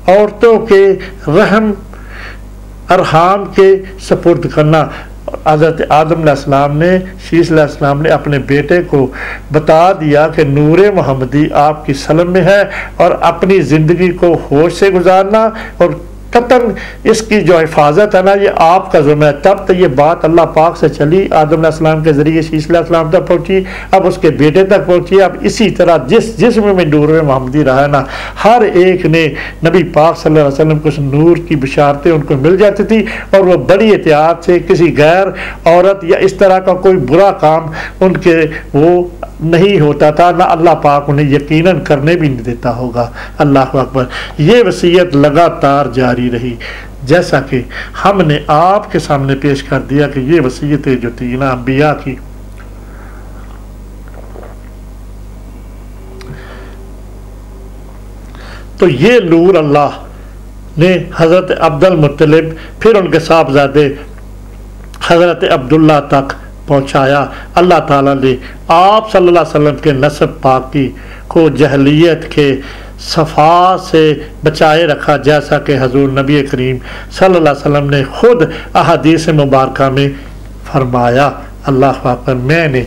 S1: औरतों के रहम अरहाम के सपुर्द करना। हज़रत आदम अलैहिस्सलाम ने, शीस अलैहिस्सलाम ने अपने बेटे को बता दिया कि नूर मोहम्मदी आपकी सल्ब में है और अपनी ज़िंदगी को होश से गुजारना और कतन इसकी जो हिफाजत है ना ये आपका ज़िम्मा है। तब तो ये बात अल्लाह पाक से चली, आदम अलैहिस्सलाम के ज़रिए शीस अलैहिस्सलाम तक पहुँची, अब उसके बेटे तक पहुँची। अब इसी तरह जिस जिस्म में नूर मोहम्मदी रहा है ना, हर एक ने नबी पाक सल्लल्लाहु अलैहि वसल्लम को उस नूर की बिशारतें उनको मिल जाती थी और वो बड़ी एहतियात से किसी गैर औरत या इस तरह का कोई बुरा काम उनके वो नहीं होता था, ना अल्लाह पाक उन्हें यकीनन करने भी नहीं देता होगा। अल्लाह अकबर। ये वसीयत लगातार जारी रही, जैसा कि हमने आपके सामने पेश कर दिया कि ये वसीयतें जो थी ना अंबिया की, तो ये नूर अल्लाह ने हज़रत अब्दुल मुत्तलिब फिर उनके साहबजादे हज़रत अब्दुल्ला तक पहुँचाया। अल्लाह ताला ने आप सल्लल्लाहु अलैहि वसल्लम के नस्ब पाकी को जहलियत के सफ़ा से बचाए रखा, जैसा कि हज़ूर नबी करीम सल्लल्लाहु अलैहि वसल्लम ने ख़ुद अहादीस मुबारक में फरमाया। अल्लाह अकबर। मैंने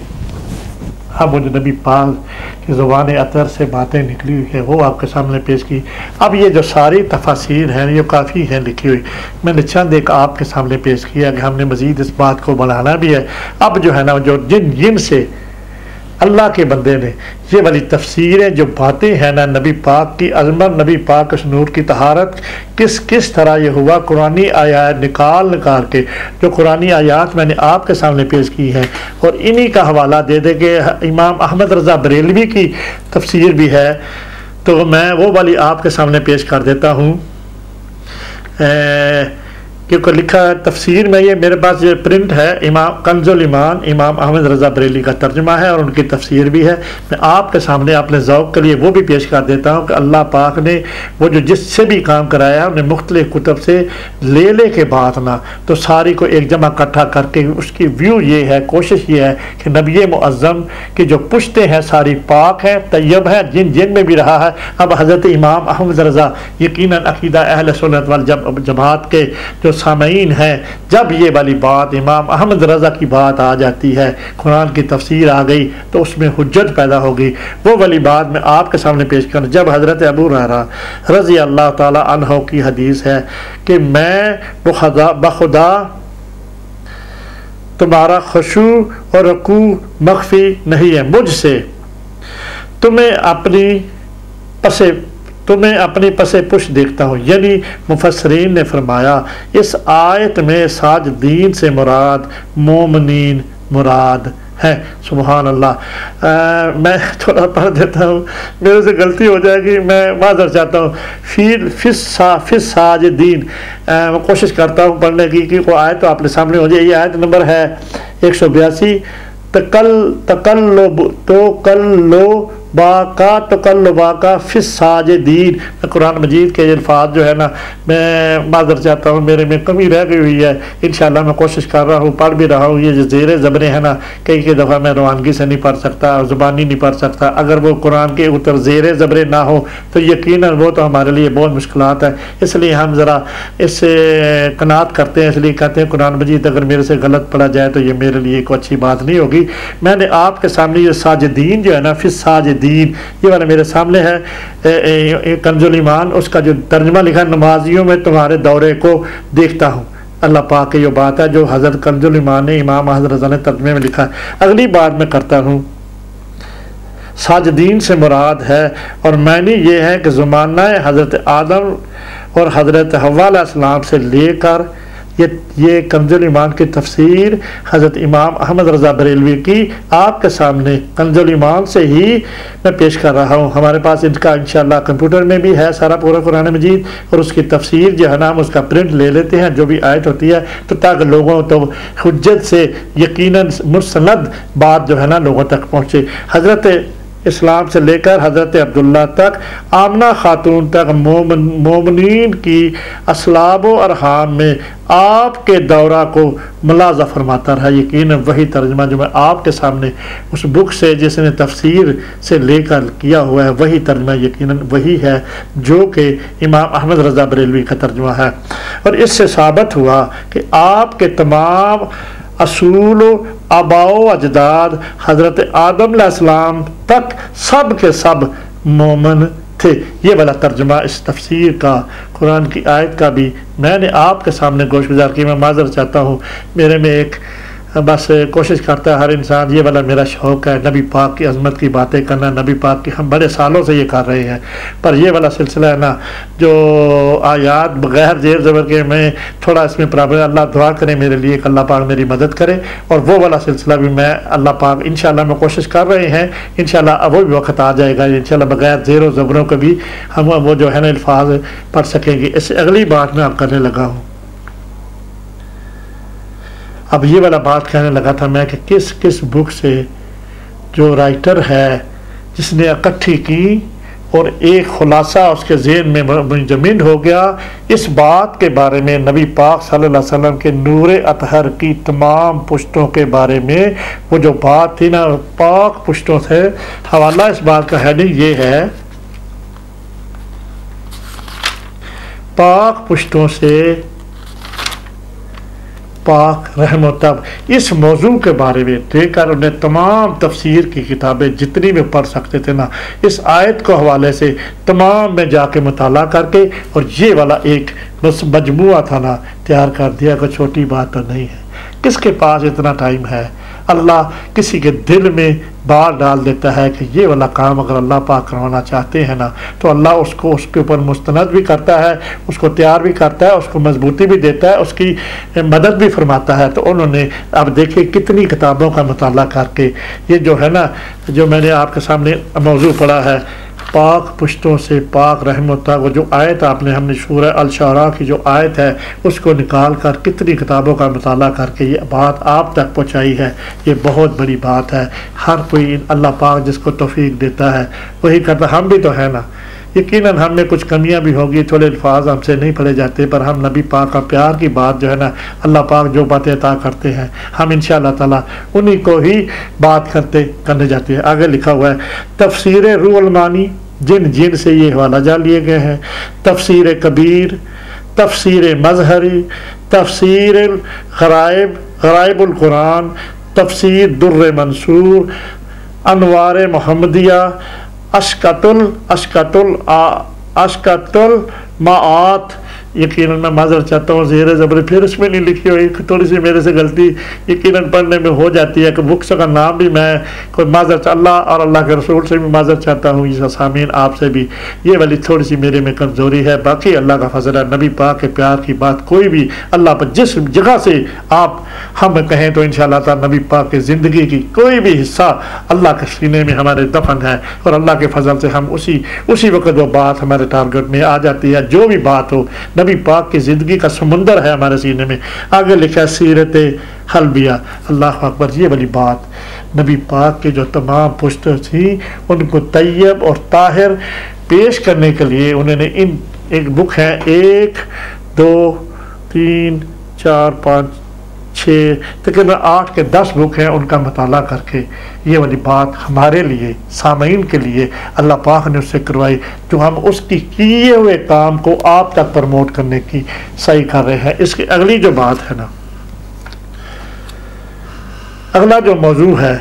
S1: अब मुझे नबी पाक की ज़ुबान अतर से बातें निकली हुई है वो आपके सामने पेश की। अब ये जो सारी तफासीर हैं ये काफ़ी हैं लिखी हुई, मैंने चंद एक आपके सामने पेश किया कि हमने मज़ीद इस बात को बढ़ाना भी है। अब जो है ना, जो जिन से अल्लाह के बंदे ने ये वाली तफसीरें जो बातें हैं ना, नबी पाक की अज़मत, नबी पाक के नूर की तहारत किस तरह ये हुआ, कुरानी आयात निकाल के जो कुरानी आयात मैंने आपके सामने पेश की हैं और इन्हीं का हवाला दे दे के इमाम अहमद रज़ा बरेलवी की तफसीर भी है, तो मैं वो वाली आपके सामने पेश कर देता हूँ। क्योंकि लिखा है तफसीर में, ये मेरे पास ये प्रिंट है, इमाम कंजुल ईमान इमाम अहमद रज़ा बरेली का तर्जुमा है और उनकी तफसीर भी है। मैं आपके सामने अपने ज़ौक़ के लिए वो भी पेश कर देता हूँ कि अल्लाह पाक ने वो जो जिससे भी काम कराया उन्हें मुख्तलिफ़ कुतुब से ले के बाद ना तो सारी को एक जमा इकट्ठा करके उसकी व्यू ये है, कोशिश ये है कि नबी मुअज़्ज़म की जो पुश्तें हैं सारी पाक हैं, तैयब हैं, जिन में भी रहा है। अब हज़रत इमाम अहमद रज़ा यकीनन अक़ीदा अहले सुन्नत वल जमात के जो सामईन हैं, जब ये वाली बात इमाम अहमद रज़ा की बात आ जाती है, कुरान की तफसीर आ गई तो उसमें हुज्जत पैदा होगी। वो वाली बात मैं आपके सामने पेश कर, जब हज़रत अबू हुरैरा रज़ी अल्लाह ताला अन्हु की हदीस है कि मैं बखुदा तुम्हारा खुशू और रुकू मख्फी नहीं है मुझसे, तुम्हें अपनी पसे पुश देखता हूँ। यानी मुफस्सरीन ने फरमाया इस आयत में साजिदीन से मुराद मोमिनीन मुराद है। सुबहान अल्लाह। मैं थोड़ा पढ़ देता हूँ, मेरे से गलती हो जाएगी, मैं माज़र चाहता हूँ। फिस साजिदीन मैं कोशिश करता हूँ पढ़ने की कि वो आयत तो आपने सामने हो जाए। ये आयत नंबर है 182। तकल्लुबाका फिस साजिदीन। कुरान मजीद के अल्फाज जो है ना, मैं माज़र चाहता हूँ, मेरे में कमी रह गई हुई है। इंशाअल्लाह मैं कोशिश कर रहा हूँ, पढ़ भी रहा हूँ। ये जो ज़ेर ज़बरें हैं ना, कई दफ़ा मैं रवानगी से नहीं पढ़ सकता, ज़ुबानी नहीं पढ़ सकता। अगर वो कुरान के उतर ज़ेर ज़बरें ना हो तो यकीनन वो तो हमारे लिए बहुत मुश्किलात है। इसलिए हम ज़रा इससे कनात करते हैं, इसलिए कहते हैं कुरान मजीद अगर मेरे से गलत पढ़ा जाए तो ये मेरे लिए कोई अच्छी बात नहीं होगी। मैंने आपके सामने ये साजिदीन जो है ना, फिस साजिदीन, ये वाला मेरे सामने है कंजुल ईमान, उसका जो तर्जुमा लिखा, नमाजियों में तुम्हारे दौरे को देखता हूँ। अल्लाह पाक की ये बात है जो हज़रत कंजुल ईमान ने इमाम अहमद रज़ा ने तर्जुमे में लिखा है। अगली बात मैं करता हूँ, साजिदीन से मुराद है और मैंने ये है कि ज़माना हज़रत आदम और हज़रत हव्वा अलैहिस्सलाम से लेकर ये कंजुल ईमान की तफसीर हज़रत इमाम अहमद रज़ा बरेलवी की आपके सामने कंजुल ईमान से ही मैं पेश कर रहा हूँ। हमारे पास इनका इंशाअल्लाह कंप्यूटर में भी है सारा पूरा कुरान मजीद, और उसकी तफसीर जो है ना हम उसका प्रिंट ले लेते हैं जो भी आयत होती है, तो ताकि लोगों तो हुज्जत से यकीनन मुस्तनद बात जो है ना लोगों तक पहुँचे। हज़रत इस्लाम से लेकर हज़रत अब्दुल्ला तक, आमना खातून तक, मोमिनीन की असलाब और अरहाम में आपके दौरा को मुलाज़ा फरमाता रहा। यकीन वही तर्जुमा जो मैं आपके सामने उस बुक से जिसने तफसीर से लेकर किया हुआ है, वही तर्जुमा यकीनन वही है जो कि इमाम अहमद रज़ा बरेलवी का तर्जुमा है। और इससे साबित हुआ कि आपके तमाम असूल आबाओ अजदाद हज़रत आदम अलैहिस्सलाम तक सब के सब मोमिन थे। ये वाला तर्जुमा इस तफसीर का कुरान की आयत का भी मैंने आपके सामने गोशगुजार की। मैं माज़र चाहता हूँ, मेरे में एक बस कोशिश करता है हर इंसान, ये वाला मेरा शौक़ है नबी पाक की अज़मत की बातें करना। नबी पाक की हम बड़े सालों से ये कर रहे हैं, पर ये वाला सिलसिला है ना जो आयात बग़ैर ज़ेर ज़बर के मैं थोड़ा इसमें प्रॉब्लम। अल्लाह दुआ करें मेरे लिए कि अल्लाह पाक मेरी मदद करे, और वो वाला सिलसिला भी मैं अल्लाह पाक इंशाअल्लाह मैं कोशिश कर रहे हैं, इंशाअल्लाह वो भी वक्त आ जाएगा इंशाअल्लाह बग़ैर ज़ेर व ज़बरों के भी हम वो जो है ना अल्फाज पढ़ सकेंगे। इससे अगली बात मैं आप करने लगा हूँ। अब ये वाला बात कहने लगा था मैं कि किस किस बुक से जो राइटर है जिसने इकट्ठी की और एक खुलासा उसके ज़हन में मुंजमिद हो गया इस बात के बारे में, नबी पाक सल्लल्लाहु अलैहि वसल्लम के नूरे अतहर की तमाम पुश्तों के बारे में। वो जो बात थी ना पाक पुश्तों से, हवाला इस बात का हेडिंग ये है, पाक पुश्तों से पाक रहमतब। इस मौजू के बारे में देखकर उन्हें तमाम तफसीर की किताबें जितनी भी पढ़ सकते थे ना, इस आयत को हवाले से तमाम में जाके मुताला करके और ये वाला एक बस मजमुआ था ना तैयार कर दिया। कोई छोटी बात तो नहीं है, किसके पास इतना टाइम है। अल्लाह किसी के दिल में बात डाल देता है कि ये वाला काम अगर अल्लाह पाक करवाना चाहते हैं ना तो अल्लाह उसको उसके ऊपर मुस्तनद भी करता है, उसको तैयार भी करता है, उसको मजबूती भी देता है, उसकी मदद भी फरमाता है। तो उन्होंने अब देखिए कितनी किताबों का मुताला करके ये जो है ना जो मैंने आपके सामने मौजू पढ़ा है पाक पुश्तों से पाक रहमता, वो जो आयत आपने हमने सूरह अल-शुअरा की जो आयत है उसको निकाल कर कितनी किताबों का मुताला करके ये बात आप तक पहुँचाई है। ये बहुत बड़ी बात है। हर कोई अल्लाह पाक जिसको तौफीक देता है वही करता। हम भी तो है ना, यकीनन हम में कुछ कमियां भी होगी, थोड़े अल्फाज हमसे नहीं पढ़े जाते, पर हम नबी पाक का प्यार की बात जो है ना अल्लाह पाक जो बातें अता करते हैं हम इंशाअल्लाह ताला उन्हीं को ही बात करने जाते हैं। आगे लिखा हुआ है तफसीर रूहुल मानी, जिन से ये हवाला जा लिए गए हैं, तफसीर कबीर, तफसीर मजहरी, तफसीर गराइबुल कुरान, तफसीर दुर्र मंसूर, अनवार मोहम्मदिया, अशकतुल माआत। यकीनन मैं माजर चाहता हूँ ज़ेर ज़बर फिर इसमें नहीं लिखी हुई, थोड़ी सी मेरे से गलती यकीनन पढ़ने में हो जाती है कि बुक्स का नाम भी मैं कोई माजर अल्लाह और अल्लाह के रसूल से भी माजर चाहता हूँ, ये सामीन आपसे भी ये वाली थोड़ी सी मेरे में कमज़ोरी है। बाकी अल्लाह का फजल है, नबी पाक के प्यार की बात कोई भी अल्लाह पर जिस जगह से आप हम कहें तो इंशाअल्लाह ताला नबी पाक की ज़िंदगी की कोई भी हिस्सा अल्लाह के सीने में हमारे दफन है और अल्लाह के फजल से हम उसी वक्त वो बात हमारे टारगेट में आ जाती है। जो भी बात हो नबी पाक की ज़िंदगी का समुंदर है हमारे सीने में। आगे लिखा सीरत हल्बिया, अल्लाह अकबर। ये वाली बात नबी पाक के जो तमाम पुश्तें थी उनको तैयब और ताहिर पेश करने के लिए उन्होंने इन एक बुक है 1 2 3 4 5 6 तकरीबन 8 के 10 बुक हैं, उनका मताला करके ये वाली बात हमारे लिए सामीन के लिए अल्लाह पाक ने उससे करवाई, जो हम उसकी किए हुए काम को आप तक प्रमोट करने की सही कर रहे हैं। इसकी अगली जो बात है ना, अगला जो मौजू है,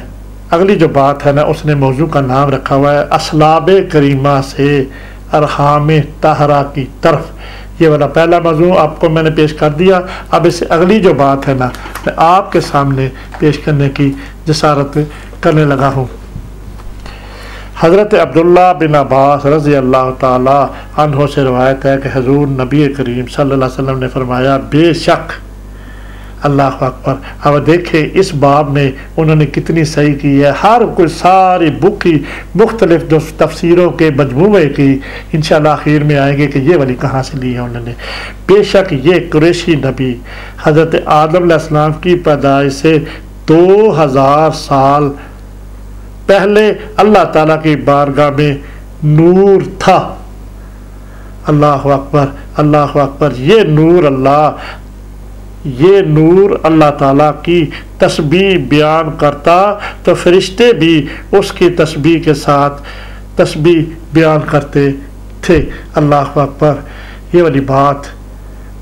S1: अगली जो बात है ना, उसने मौजू का नाम रखा हुआ है असलाब करीमा से अरहाम ताहरा की तरफ। ये वाला पहला मौजू आपको मैंने पेश कर दिया। अब इससे अगली जो बात है ना मैं आपके सामने पेश करने की जसारत करने लगा हूँ। हज़रत अब्दुल्ला बिन अब्बास रज़ी अल्लाह ताला अन्हो से रवायत है कि हजूर नबी करीम सल्लल्लाहु अलैहि वसल्लम ने फरमाया बेशक अल्लाह अकबर। अब देखें इस बाब में उन्होंने कितनी सही की है, हर कोई सारी बुक की मुख्तलिफ जो तफसीरों के मजमूए की इंशाअल्लाह आखिर में आएंगे कि ये वाली कहाँ से ली है उन्होंने। बेशक ये कुरैशी नबी हज़रत आदम अलैहिस्सलाम की पैदाइश से 2000 साल पहले अल्लाह ताला की बारगाह में नूर था। अल्लाह अकबर, अल्लाह अकबर। ये नूर अल्लाह ताला की तस्बीह बयान करता तो फरिश्ते भी उसकी तस्बीह के साथ तस्बीह बयान करते थे। अल्लाह अकबर। ये वाली बात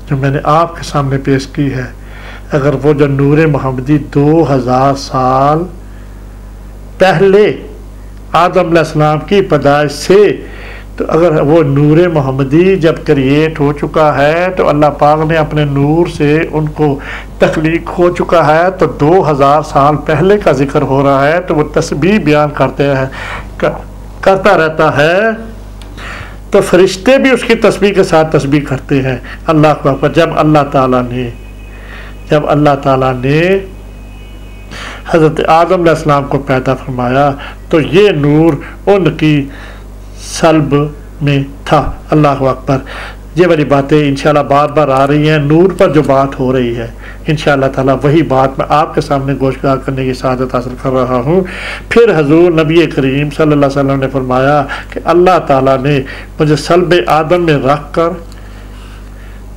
S1: जो मैंने आपके सामने पेश की है, अगर वो जो नूर मोहम्मदी 2000 साल पहले आदम अलैहिस्सलाम की पैदाइश से, तो अगर वो नूर मोहम्मदी जब क्रिएट हो चुका है तो अल्लाह पाक ने अपने नूर से उनको तख्लीक हो चुका है, तो 2000 साल पहले का जिक्र हो रहा है, तो वो तस्बीह बयान करता रहता है। तो फरिश्ते भी उसकी तस्बीह के साथ तस्बीह करते हैं। अल्लाह अकबर। जब अल्लाह ताला ने हज़रत आदम अलैहिस्सलाम को पैदा फरमाया तो ये नूर उनकी सल्ब में था। अल्लाह अकबर। ये वाली बातें इंशाल्लाह बार बार आ रही हैं। नूर पर जो बात हो रही है इंशाल्लाह ताला वही बात मैं आपके सामने गोशगार करने की सआदत हासिल कर रहा हूँ। फिर हजूर नबी करीम सल्लल्लाहु अलैहि वसल्लम ने फरमाया कि अल्लाह ताला ने मुझे सल्ब आदम में रख कर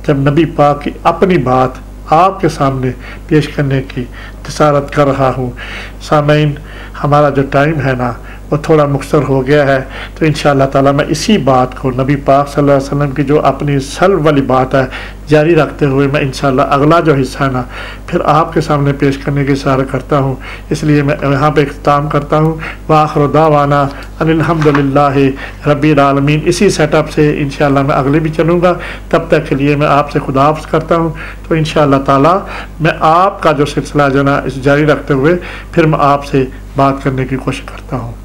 S1: जब नबी पाक की अपनी बात आपके सामने पेश करने की तसारत कर रहा हूँ। सामईन, हमारा जो टाइम है ना वो थोड़ा मुख्तर हो गया है, तो इंशाअल्लाह ताला मैं इसी बात को नबी पाक सल्लल्लाहु अलैहि वसल्लम की जो अपनी सल्ब वाली बात है जारी रखते हुए मैं इंशाअल्लाह अगला जो हिस्सा है ना फिर आपके सामने पेश करने की इशारा करता हूँ। इसलिए मैं यहाँ पे इख्तिताम करता हूँ। वाखिर दावाना अनिल हम्दुलिल्लाहि रब्बिल आलमीन। इसी सेटअप से इंशाअल्लाह मैं अगले भी चलूँगा। तब तक के लिए मैं आपसे खुदाहफ़्ज़ करता हूँ। तो इंशाअल्लाह ताला मैं आपका जो सिलसिला जो ना इस जारी रखते हुए फिर मैं आपसे बात करने की कोशिश करता हूँ।